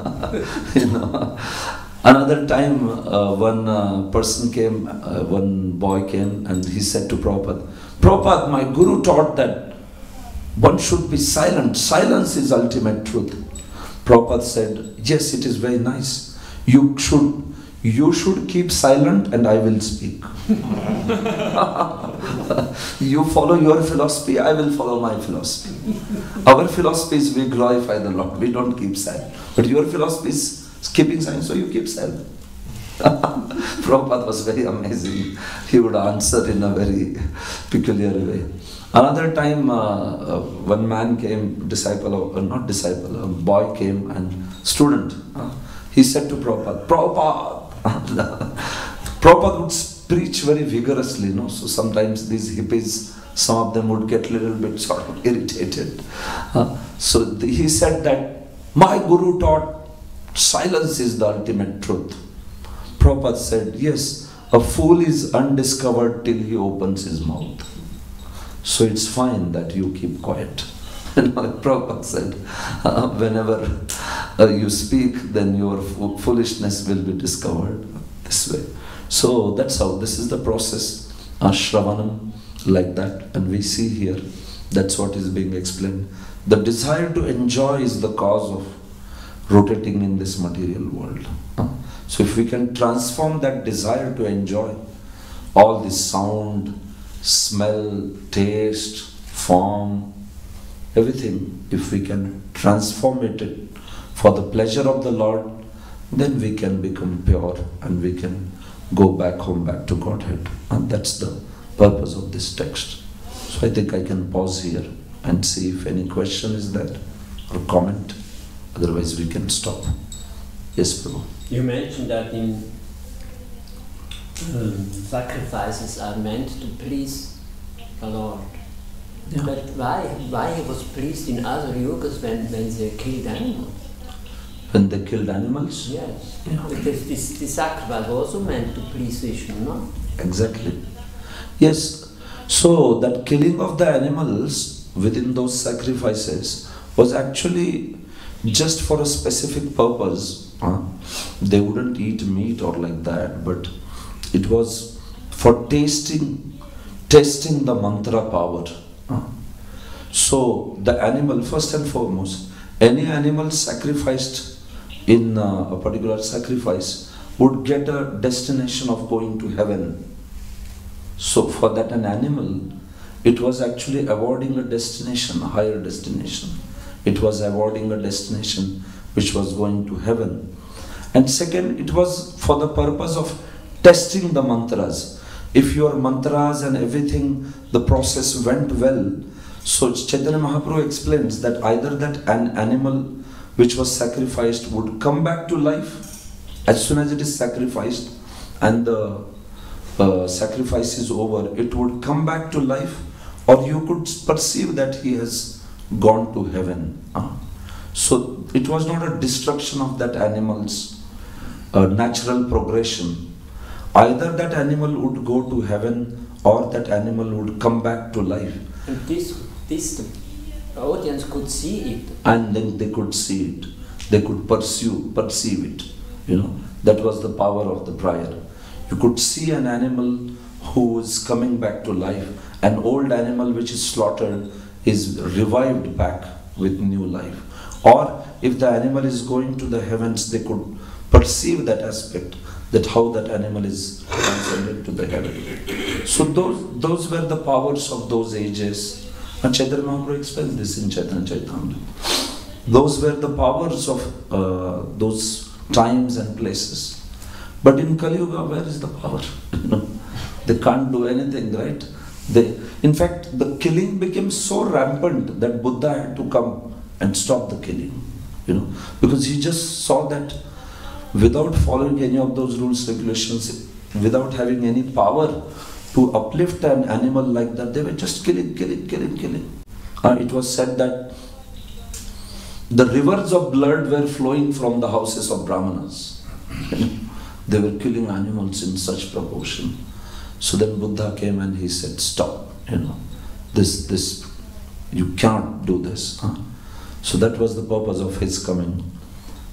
Another time, one person came, one boy came and he said to Prabhupada, Prabhupada, my guru taught that one should be silent. Silence is ultimate truth. Prabhupada said, yes, it is very nice. You should keep silent and I will speak. You follow your philosophy, I will follow my philosophy. Our philosophy is we glorify the Lord, we don't keep silent. But your philosophy is keeping silent, so you keep silent. Prabhupada was very amazing. He would answer in a very peculiar way. Another time, one man came, a boy came and student. He said to Prabhupada, Prabhupada would preach very vigorously, so sometimes these hippies, some of them would get a little bit sort of irritated. So he said that, my guru taught silence is the ultimate truth. Prabhupada said, yes, a fool is undiscovered till he opens his mouth. So it's fine that you keep quiet. Prabhupada said, whenever you speak, then your foolishness will be discovered this way. So that's how, this is the process. Shravanam, like that. And we see here, that's what is being explained. The desire to enjoy is the cause of rotating in this material world. So if we can transform that desire to enjoy all this sound, smell, taste, form, everything, if we can transform it for the pleasure of the Lord, then we can become pure and we can go back home, back to Godhead. And that's the purpose of this text. So I think I can pause here and see if any question is there or comment. Otherwise we can stop. Yes, Prabhu. You mentioned that in sacrifices are meant to please the Lord. Yeah. But why he was pleased in other yugas when they killed animals? When they killed animals? Yes. Yeah. Because this sacrifice was also meant to please Vishnu, no? Exactly. Yes. So that killing of the animals within those sacrifices was actually just for a specific purpose. They wouldn't eat meat or like that, but it was for testing the mantra power. So the animal, first and foremost, any animal sacrificed in a particular sacrifice would get a destination of going to heaven. So for that an animal, it was actually awarding a destination, a higher destination. It was awarding a destination which was going to heaven. And second, it was for the purpose of testing the mantras. If your mantras and everything, the process went well, so Chaitanya Mahaprabhu explains that either that an animal which was sacrificed would come back to life as soon as it is sacrificed and the sacrifice is over, it would come back to life, or you could perceive that he has gone to heaven. So it was not a destruction of that animal's natural progression. Either that animal would go to heaven or that animal would come back to life. And this audience could see it. And then they could see it. They could perceive it. That was the power of the prayer. You could see an animal who is coming back to life. An old animal which is slaughtered is revived back with new life. Or if the animal is going to the heavens, they could perceive that aspect, that how that animal is transcended to the heaven. So those were the powers of those ages. And Chaitanya Mahaprabhu explained this in Chaitanya Chaitamrita. Those were the powers of those times and places. But in Kali Yuga, where is the power? They can't do anything, right? In fact, the killing became so rampant that Buddha had to come and stop the killing. Because he just saw that without following any of those rules, regulations, without having any power to uplift an animal like that, they were just killing. It was said that the rivers of blood were flowing from the houses of Brahmanas. They were killing animals in such proportion. So then Buddha came and he said, stop, this, you can't do this. So that was the purpose of his coming.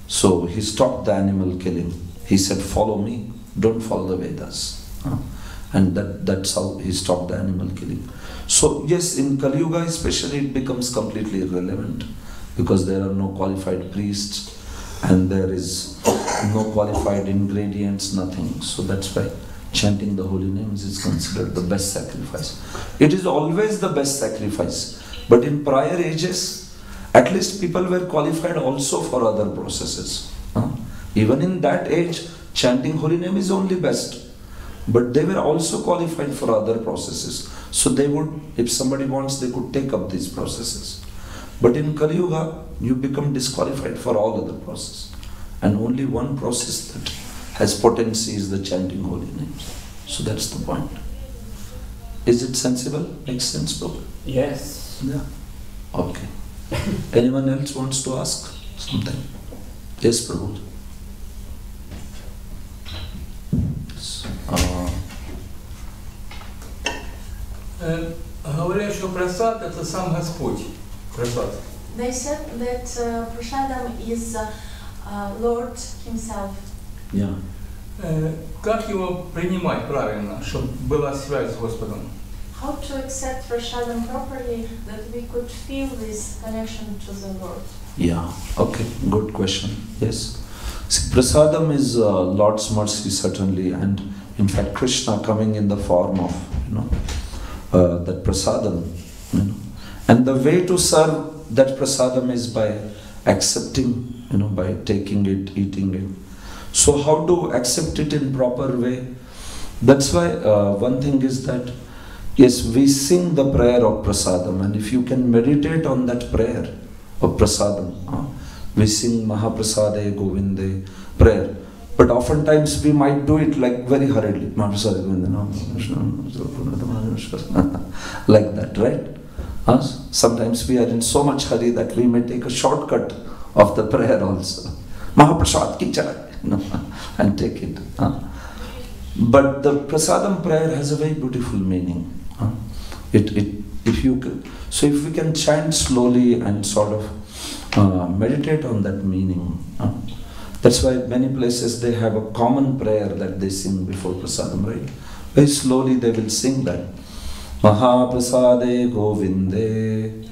So he stopped the animal killing. He said, follow me, don't follow the Vedas. And that's how he stopped the animal killing. So yes, in Kali Yuga especially, it becomes completely irrelevant because there are no qualified priests and there is no qualified ingredients, nothing. So that's why chanting the holy names is considered the best sacrifice. It is always the best sacrifice. But in prior ages, at least people were qualified also for other processes. Even in that age, chanting holy name is only best. But they were also qualified for other processes. So they would, if somebody wants, they could take up these processes. But in Kali Yuga, you become disqualified for all other processes. And only one process that has potency is the chanting holy names. So that's the point. Is it sensible? Makes sense, bro? Yes. Yeah. Okay. Anyone else wants to ask something? Yes, Prabhu. Говорят, что прасад это сам Господь. Прасад. They said that prasadam is Lord Himself. Yeah. Как его принимать правильно, чтобы была связь с Господом? How to accept prasadam properly that we could feel this connection to the Lord? Yeah, okay, good question. Yes. See, prasadam is Lord's mercy certainly, and in fact Krishna coming in the form of, that prasadam, And the way to serve that prasadam is by accepting, by taking it, eating it. So how to accept it in proper way? That's why one thing is that, yes, we sing the prayer of prasadam, and if you can meditate on that prayer of prasadam, we sing Mahaprasade Govinde prayer, but oftentimes we might do it like very hurriedly, Mahaprasade Govinde, like that, right? Sometimes we are in so much hurry that we may take a shortcut of the prayer also. Mahaprasad ki chai, and take it. But the prasadam prayer has a very beautiful meaning. If we can chant slowly and sort of meditate on that meaning. That's why many places they have a common prayer that they sing before prasadam, right? Very slowly they will sing that. Mahaprasade Govinde,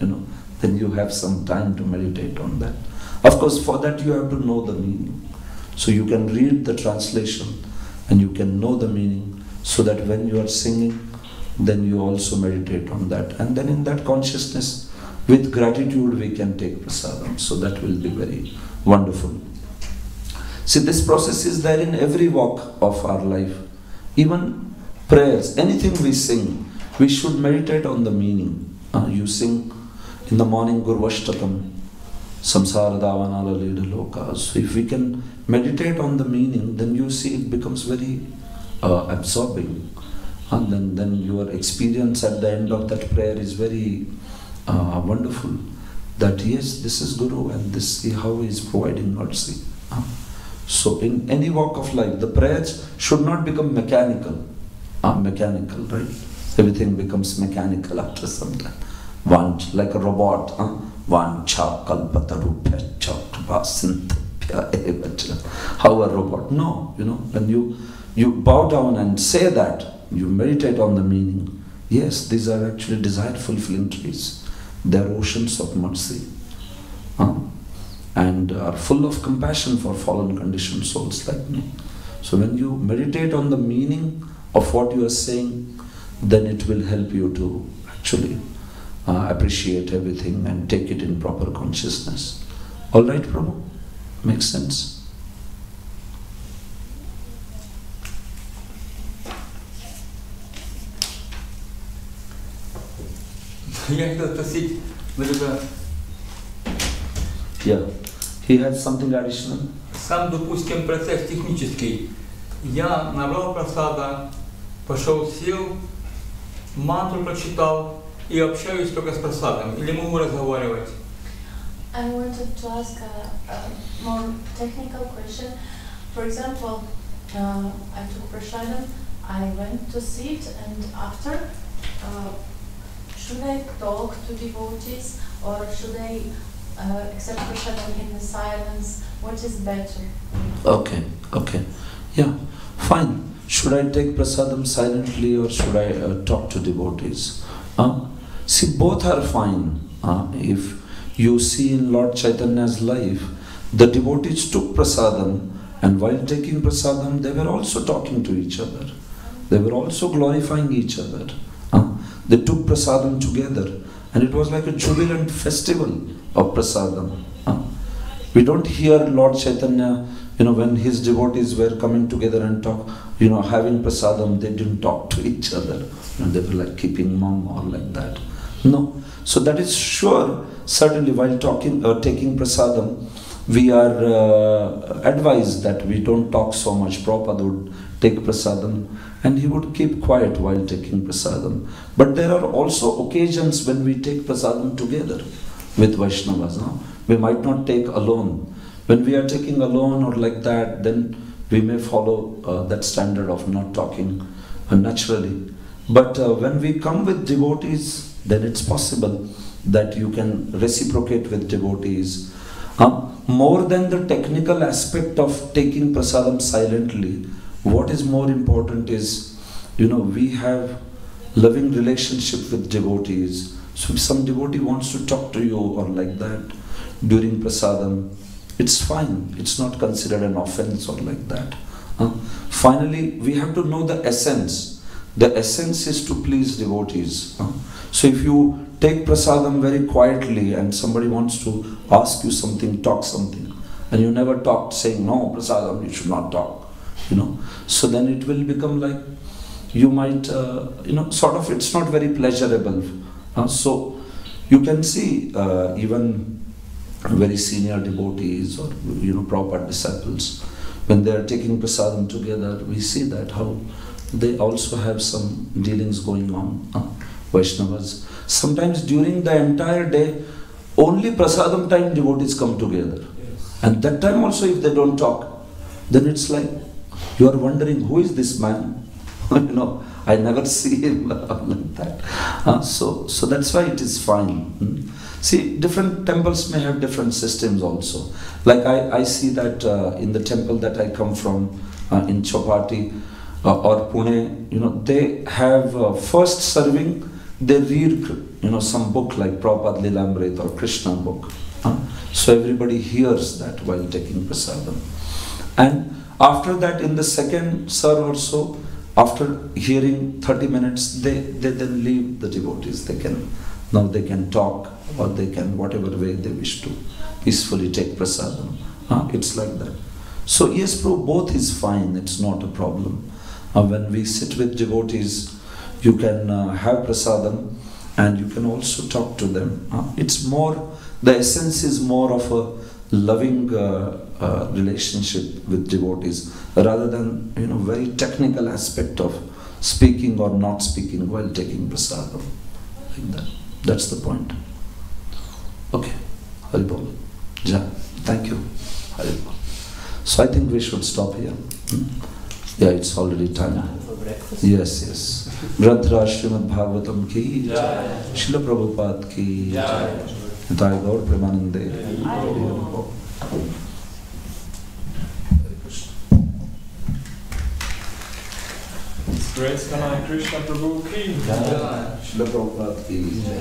then you have some time to meditate on that. Of course, for that you have to know the meaning. So you can read the translation and you can know the meaning, so that when you are singing, then you also meditate on that. And then in that consciousness, with gratitude, we can take prasadam. So that will be very wonderful. See, this process is there in every walk of our life. Even prayers, anything we sing, we should meditate on the meaning. You sing in the morning Gurvashtakam, Samsara Davanala Leda Loka. So if we can meditate on the meaning, then you see it becomes very absorbing. And then your experience at the end of that prayer is very wonderful. That yes, this is Guru and this is how he is providing mercy. So in any walk of life, the prayers should not become mechanical. Mechanical, right? Everything becomes mechanical after some time. Like a robot. How a robot? No, when you bow down and say that, you meditate on the meaning. Yes, these are actually desire fulfilling trees. They are oceans of mercy. And are full of compassion for fallen conditioned souls like me. So when you meditate on the meaning of what you are saying, then it will help you to actually appreciate everything and take it in proper consciousness. All right, Prabhu? Makes sense? Я хотел спросить, Yeah. He had something additional? сам, допустим, процесс технический. Я набрал просада, пошел, сел, мантру прочитал и общаюсь только с просадом. Или могу разговаривать? I wanted to ask a more technical question. For example, I took prasadam, I went to sit, and after, should I talk to devotees or should I accept prasadam in the silence? What is better? Okay. Yeah, fine. Should I take prasadam silently or should I talk to devotees? See, both are fine. If you see in Lord Chaitanya's life, the devotees took prasadam, and while taking prasadam, they were also talking to each other. They were also glorifying each other. They took prasadam together, and it was like a jubilant festival of prasadam. We don't hear Lord Chaitanya, when his devotees were coming together and talk, having prasadam, they didn't talk to each other. They were like keeping mum or like that. No. So that is sure, certainly while taking prasadam, we are advised that we don't talk so much. Prabhupada would take prasadam and he would keep quiet while taking prasadam. But there are also occasions when we take prasadam together with Vaishnavas. We might not take alone. When we are taking alone or like that, then we may follow that standard of not talking naturally. But when we come with devotees, then it's possible that you can reciprocate with devotees. More than the technical aspect of taking prasadam silently, what is more important is, we have loving relationship with devotees. So if some devotee wants to talk to you or like that during prasadam, it's fine. It's not considered an offense or like that. Finally, we have to know the essence. The essence is to please devotees. So if you take prasadam very quietly and somebody wants to ask you something, talk something, and you never talked, saying, no, prasadam, you should not talk, so then it will become like, you might, sort of, it's not very pleasurable. So you can see even very senior devotees or, Prabhupada disciples, when they are taking prasadam together, we see that how they also have some dealings going on, Vaishnavas. Sometimes during the entire day, only prasadam time devotees come together. Yes. And that time also if they don't talk, then it's like, you are wondering, who is this man? I never see him like that. So that's why it is fine. See, different temples may have different systems also. Like I see that in the temple that I come from, in Chopati or Pune, they have first serving, they read some book like Prabhupada Lilamrit or Krishna book. So everybody hears that while taking prasadam. And after that, in the second serve or so, after hearing 30 minutes, they then leave the devotees. Now they can talk, or they can, whatever way they wish to, peacefully take prasadam. It's like that. So yes, Prabhu, both is fine. It's not a problem. When we sit with devotees, you can have prasadam, and you can also talk to them. It's more, the essence is more of a loving relationship with devotees, rather than very technical aspect of speaking or not speaking while taking prasadam, like that. That's the point. Okay, Haribol. Ja, thank you, Haribol. So I think we should stop here. Yeah, it's already time. For breakfast? Yes. Granthra Srimad Bhagavatam ki jai, Srila Prabhupada ki jai, Nitai Gaur Premanande. Grace Kanai Krishna Prabhu ki jai, Srila Prabhupada ki jai.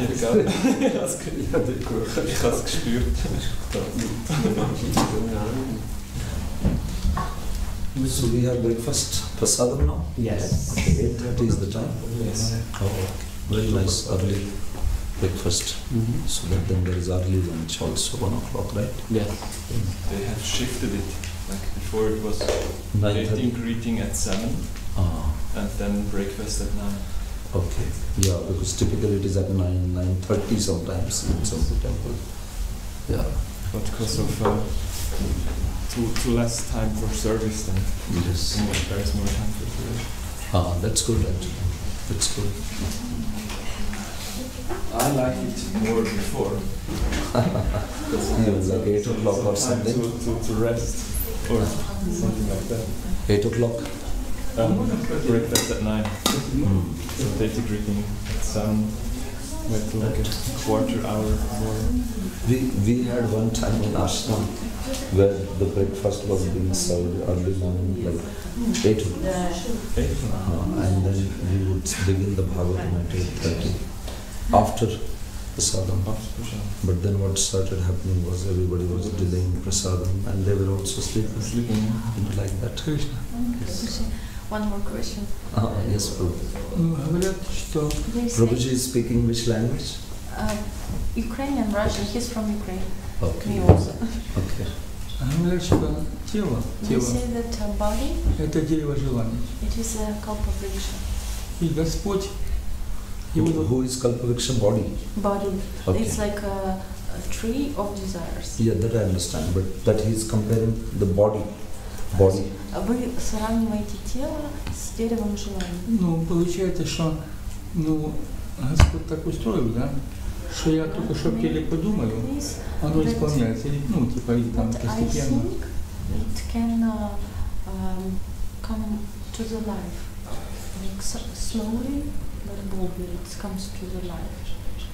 Ich habe es gespürt. So we have breakfast, prasadam now? Yes. Okay, 8:30 is the time? Yes. Oh, okay. Very nice, early breakfast. So that then there is early lunch also, 1 o'clock, right? Yes. They have shifted it. Like before it was 9:30. greeting at 7 and then breakfast at 9. Okay, yeah, because typically it is at 9:30 sometimes in some of the temple. Yeah. But because of too less time for service, then Yes. there is more time for service. That's good actually. That's good. I like it more before. Even like 8 o'clock or something. To rest or something like that. 8 o'clock? Breakfast at 9. So take the greeting at 7. Wait to like a quarter hour more. We had one time in ashram where the breakfast was being served early morning, like 8 o'clock. 8 o'clock. And then we would begin the Bhagavatam at 8:30 after prasadam. But then what started happening was everybody was delaying prasadam and they were also sleeping. Like that. Yes. One more question. Yes, Prabhu. Говорят, что They say, Prabhuji is speaking which language? Ukrainian, Russian. He's from Ukraine. Okay. Me also. Okay. говорят, что тело, They say that body, это дерево желаний. it is a kalpavriksha. И Господь его Who is Kalpavriksha? Body? Body. Okay. It's like a tree of desires. Yeah, that I understand. But that he is comparing the body. Body. Вы сравниваете тело с деревом желаний. Ну, получается, что Господь так устроил, да, что я только что в теле подумаю, оно исполняется, или, или там What I постепенно. think it can come to the life, like slowly but boldly it comes to the life.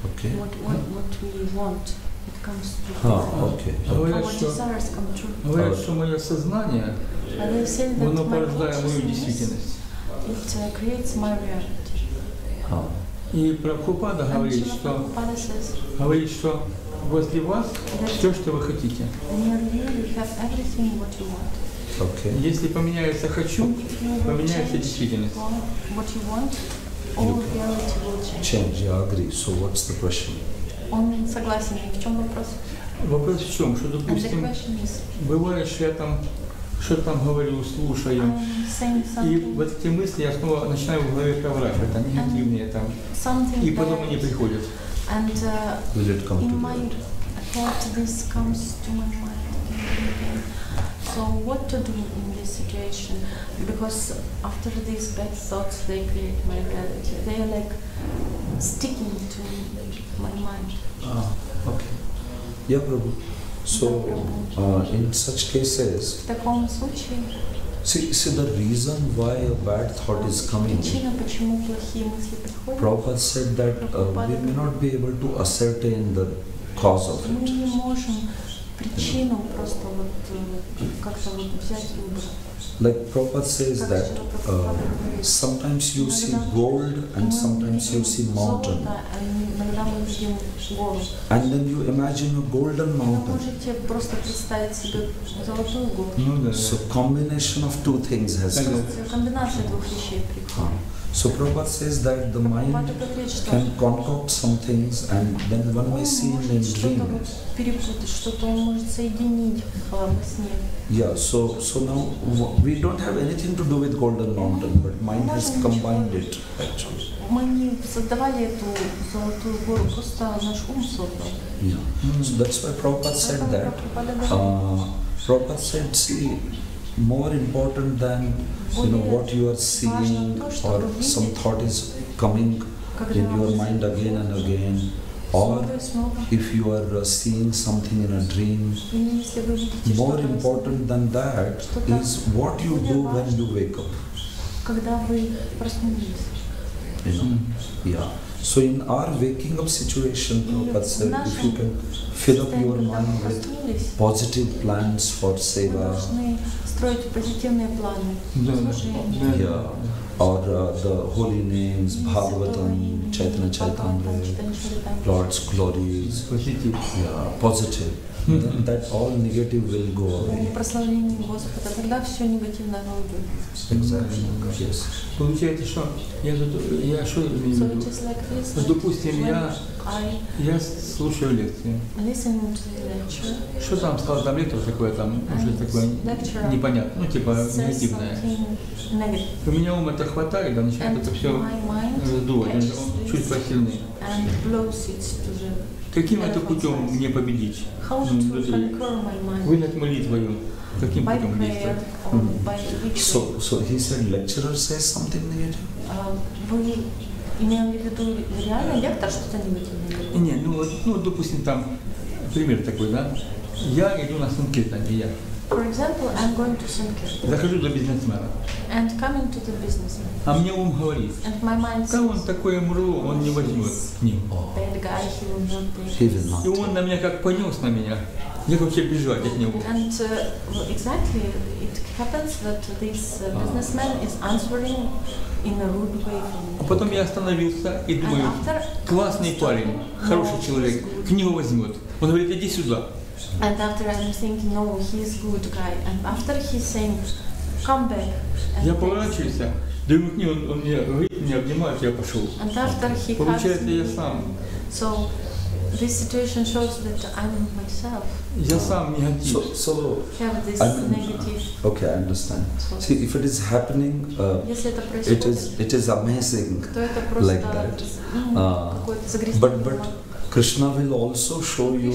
Okay. What we want, it comes true. Okay. Говорят, Our что, desires come true. говорят, что мое сознание, And they say that оно my порождает мою consciousness, действительность. it creates my reality. И Прабхупада And говорит, Srila что Prabhupada says, возле вас все, что вы хотите. near you you have everything what you want. Okay. Если поменяется «хочу», If you will поменяется change действительность. what you want, all reality will change. Change, yeah, agree. So what's the question? Он согласен. В чем вопрос? Вопрос в чем? Что, And the допустим, question is, бывает, что я там что-то там говорю, слушаю, I'm saying и something, вот эти мысли я снова начинаю в голове проворачивать, они негативные там, и something потом они bad, приходят. and Will it come in to my you? head this comes to my mind again and again. So what to do in this situation? Because after these bad thoughts, they create my reality. They are like sticking to my mind. Okay. Yeah, Prabhu. So, in such cases, В таком случае see the reason why a bad thought is coming. причина, почему плохие мысли приходят, Prabhupada said that we may not be able to ascertain the cause of мы it. не можем причину просто вот как-то вот взять и убрать. Like Prabhupada says that sometimes you see gold and sometimes you see mountain. Золото, а иногда мы видим гору. And then you imagine a golden Вы mountain. можете просто представить себе золотую гору. Ну да. So combination of two things has То come. есть комбинация двух вещей приходит. So Prabhupada says that the mind Прабхупада говорит, что can concoct some things and then one may он see in может что-то dream. вот перепутать, что-то он может соединить во сне. Yeah, so now we don't have anything to do with golden mountain, but mind has combined it actually. Мы не создавали эту золотую гору, просто наш ум создал. Yeah. So that's why Prabhupada said that. Prabhupada said, see, more important than what you are seeing or some thought is coming in your mind again and again, or if you are seeing something in a dream. More important than that is what you do when you wake up. Когда вы проснулись. Yeah. So in our waking up situation, Prabhupada said, if you can fill up your mind with positive plans for seva, строить позитивные планы. yeah, or the holy names, Bhagavatam, Chaitanya Chaitamrita, Lord's glories, yeah, positive. Then that all negative will go away. Прославление Господа, тогда все негативное уйдет. Exactly. Yes. Получается, что я что имею в So виду? it is like this. Допустим, я слушаю лекции. Listening to the lecture. Что там сказал там лектор такое, там уже такое непонятно, ну типа негативное. У меня ум это хватает, да, начинает это все раздувать, он чуть посильнее. Каким это путем мне победить? Выгнать молитвою. Каким путем действовать? So he said lecturer says something negative? Вы имели в виду реально лектор что-то негативное? Не, ну допустим там пример такой, да? Я иду на санкиртан, и я. For example, I'm going to Sankirtan. Захожу до бизнесмена. And coming to the businessman. А мне ум говорит, And my mind да он такой мру, он не возьмет к ним. Bad guy, he will not He will not. И он на меня как понес на меня. Я вообще бежать от него. And exactly, it happens that this businessman is answering in a rude way from А потом я остановился и думаю, классный парень, хороший человек, книгу возьмет. Он говорит, иди сюда. And after I'm thinking, no, he is good guy. And after he's saying, come back. Я поворачиваюсь, даю книгу, он меня обнимает, я пошел. And after he Получается, я me. сам. So this situation shows that I'm myself. Я сам негатив. So Have this negative. Okay, I understand. See, if it is happening, Если это происходит, it is amazing то это просто like that. какое-то загрязнение. But Krishna will also show you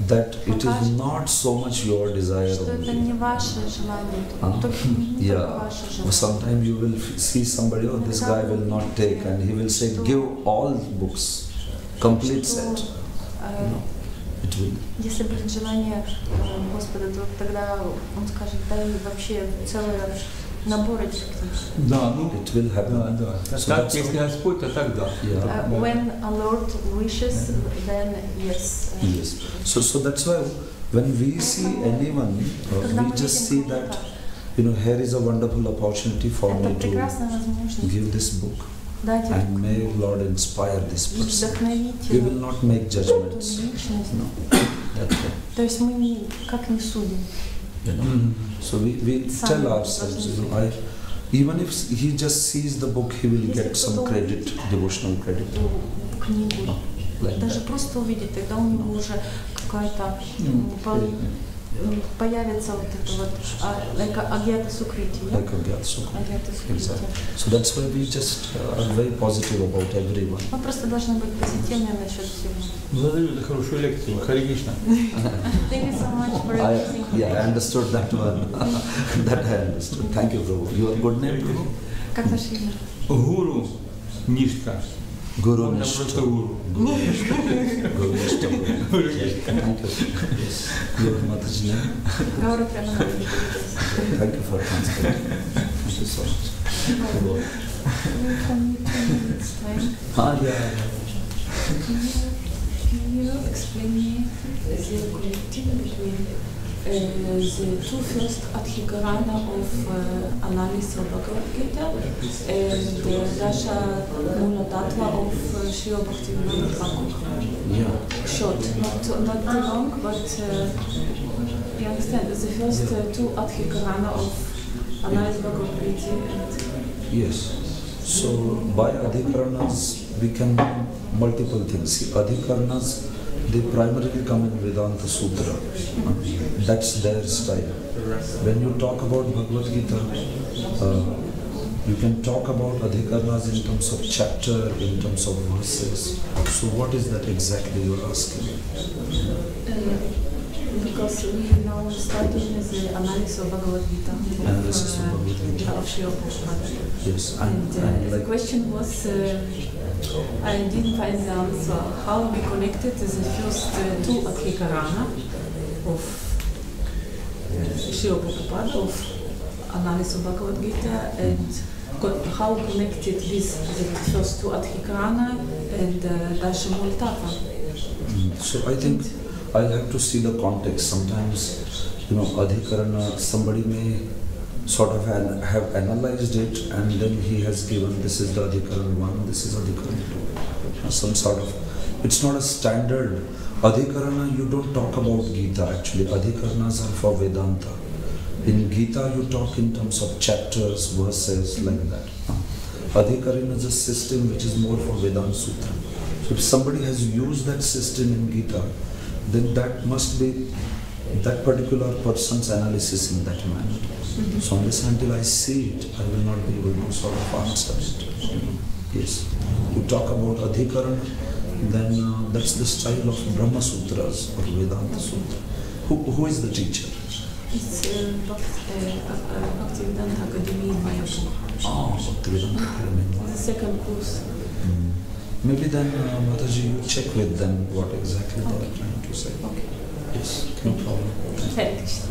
that it is not so much your desire что это only. не ваше желание, только не Yeah. ваше желание. Sometimes you will see somebody, oh, this guy will not take, and he will say, give all books, complete set. It will. Если будет желание Господа, то тогда он скажет, дай вообще целое набор этих книг. Да, ну, It will happen. да. So Так, that's если Господь, то тогда. Yeah. When a Lord wishes, then yes. Yes. So that's why when we see anyone, Когда we мы just видим see that, кого-то, here is a wonderful opportunity for это me to прекрасная возможность give this book, дать and may Lord inspire this и person. вдохновить We will эту not make judgments. личность. No, that's it. То есть мы никак не судим. So we tell ourselves, even if he just sees the book, he will get some credit, devotional credit. Книгу. Like Даже that. просто увидеть, тогда у него уже какая-то появится вот это вот агьята сукрити. Like a Gyat Sukha. Агьята сукрити. Exactly. So that's why we just are very positive about everyone. Мы просто должны быть позитивны насчет всего. Благодарю за хорошую лекцию. Харе Кришна. Thank you so much for everything. I understood that one. That I understood. Thank you, Prabhu. Your good name, Prabhu? Как ваше имя? Гуру Нишка. Guru Он Nishta. просто гуру. Guru Nishta. Thank you. Yes. Your mother's name? Гаура прямо на меня. Thank you for translating. Thank you so much. Can Yeah. you explain me the connection between the two first Adhikarana of analysis of Bhagavad Gita and the Dasha Mula Tattva of Srila Bhaktivinoda Thakur? Yeah. Short, not too long, but you understand, the first two Adhikarana of analysis of Bhagavad Gita and Yes. So by adhikaranas we can do multiple things. See, adhikaranas, they primarily come in Vedanta Sutra. That's their style. When you talk about Bhagavad Gita, you can talk about adhikaranas in terms of chapter, in terms of verses. So what is that exactly you're asking? because we now starting the analysis of Bhagavad Gita. Analysis of Bhagavad Gita. Of Srila Prabhupada. Yes. And like the question was, I didn't find the answer, how we connected the first two Adhikarana of Srila Prabhupada, of analysis of Bhagavad Gita, and how connected this the first two Adhikarana and Dasha Mula Tattva. So I think I'll have to see the context. Sometimes, adhikarana, somebody may sort of have analyzed it and then he has given this is the adhikarana 1, this is adhikarana 2. Some sort of, it's not a standard. Adhikarana, you don't talk about Gita actually. Adhikaranas are for Vedanta. In Gita, you talk in terms of chapters, verses, like that. Adhikarana is a system which is more for Vedanta Sutra. So if somebody has used that system in Gita, then that must be that particular person's analysis in that manner. Mm-hmm. So unless until I see it, I will not be able to sort of answer it. Yes. You talk about Adhikarana, then that's the style of Brahma Sutras or Vedanta Sutra. Who is the teacher? It's Bhaktivedanta Academy in Mayapur. Bhaktivedanta Academy. The second course. Maybe then, Mataji, you check with them what exactly they are trying to say. Okay. Yes, no problem. Hare Krishna.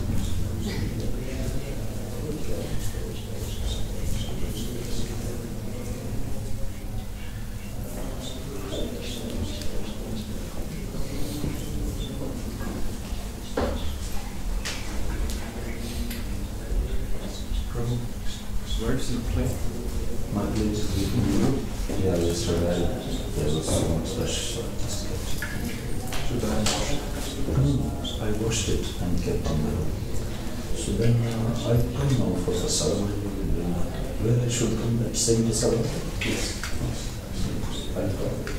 Where does it play? My place is with yeah, yesterday there was so much rush. Should I wash it? I washed it and kept on there. So then I come now for the server. Where I should come, that same server? Yes. I'll come.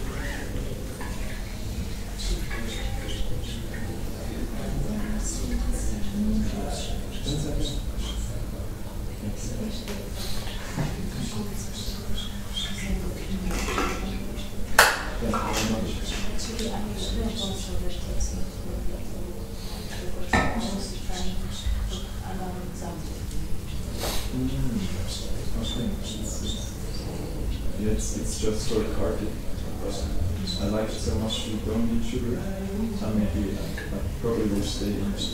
Yeah, it's just so recorded. I like it so much you don't need sugar. I maybe I probably will stay in this.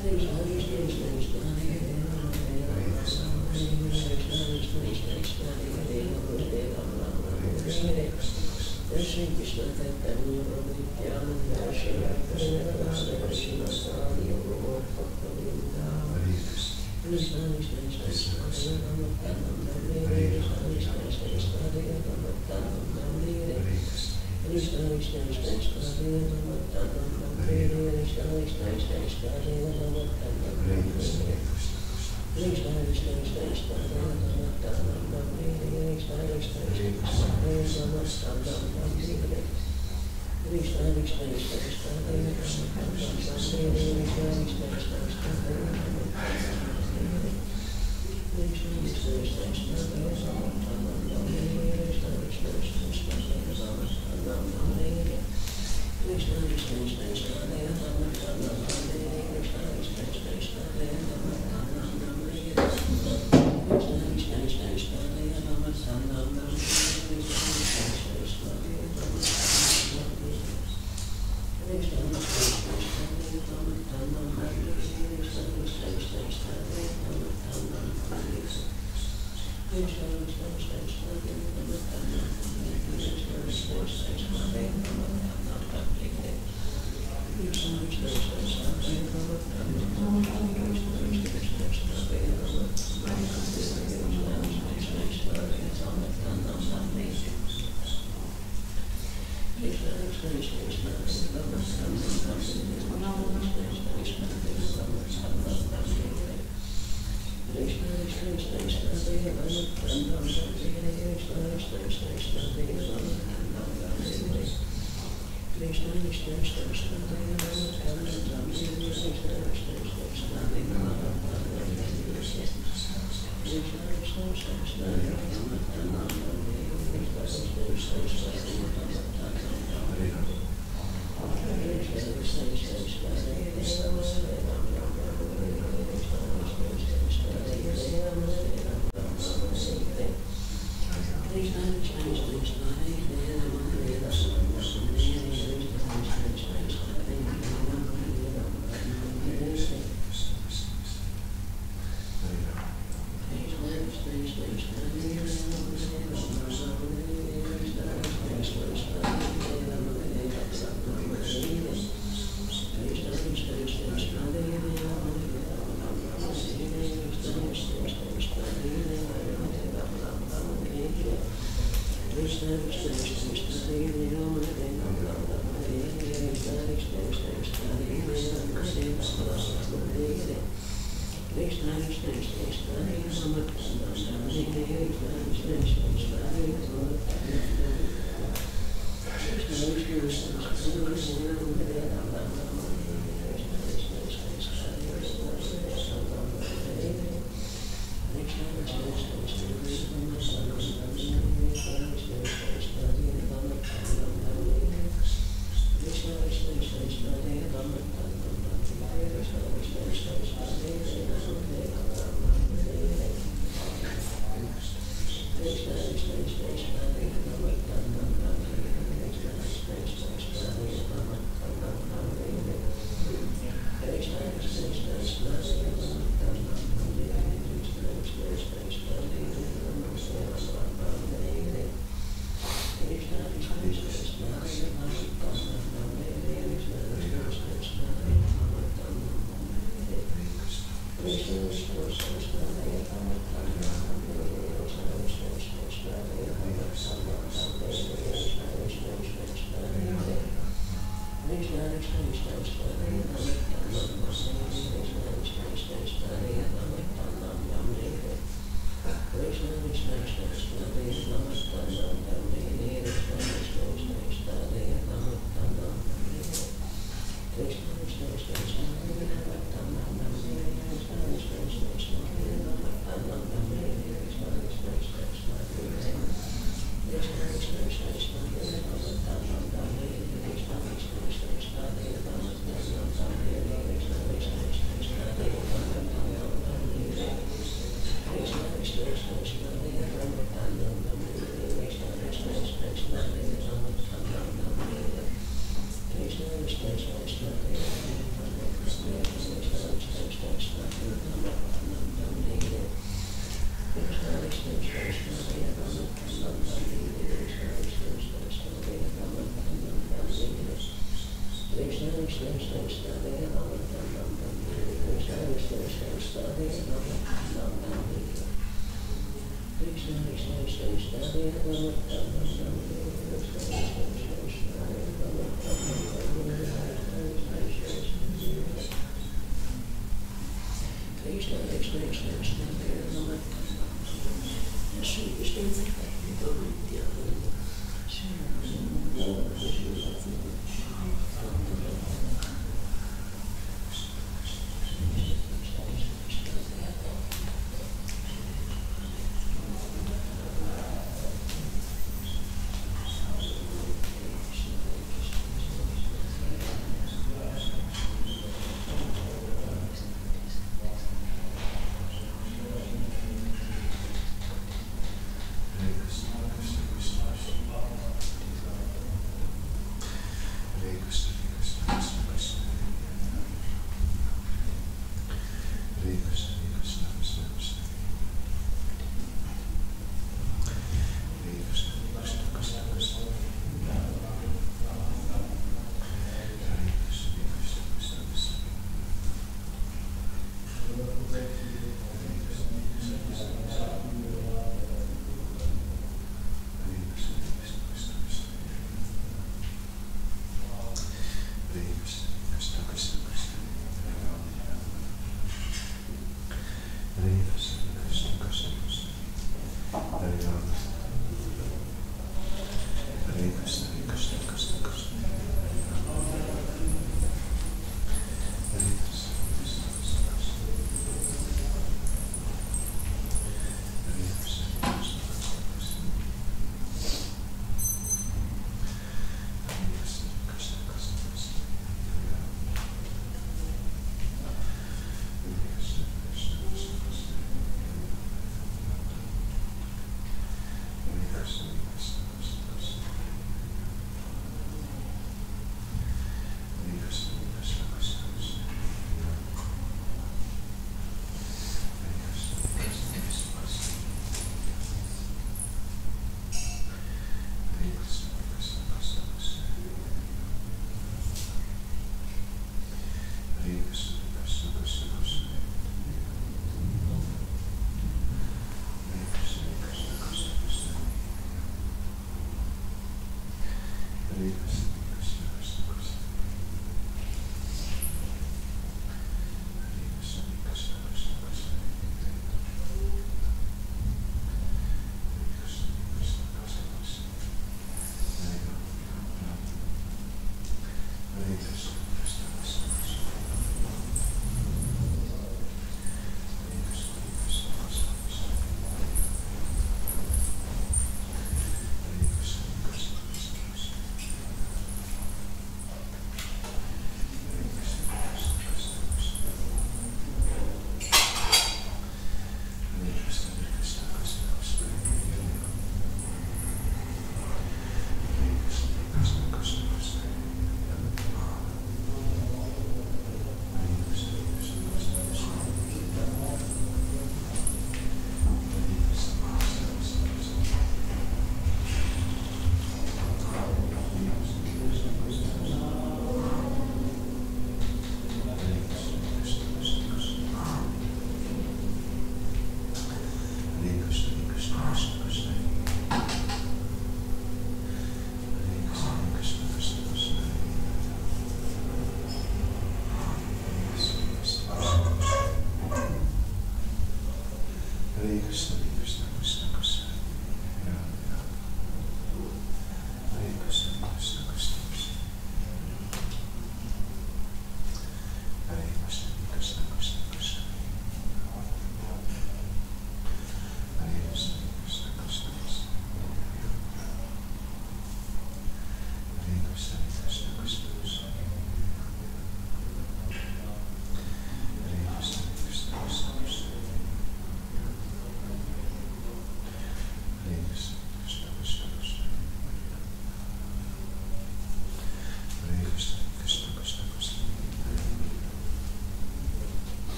Krishna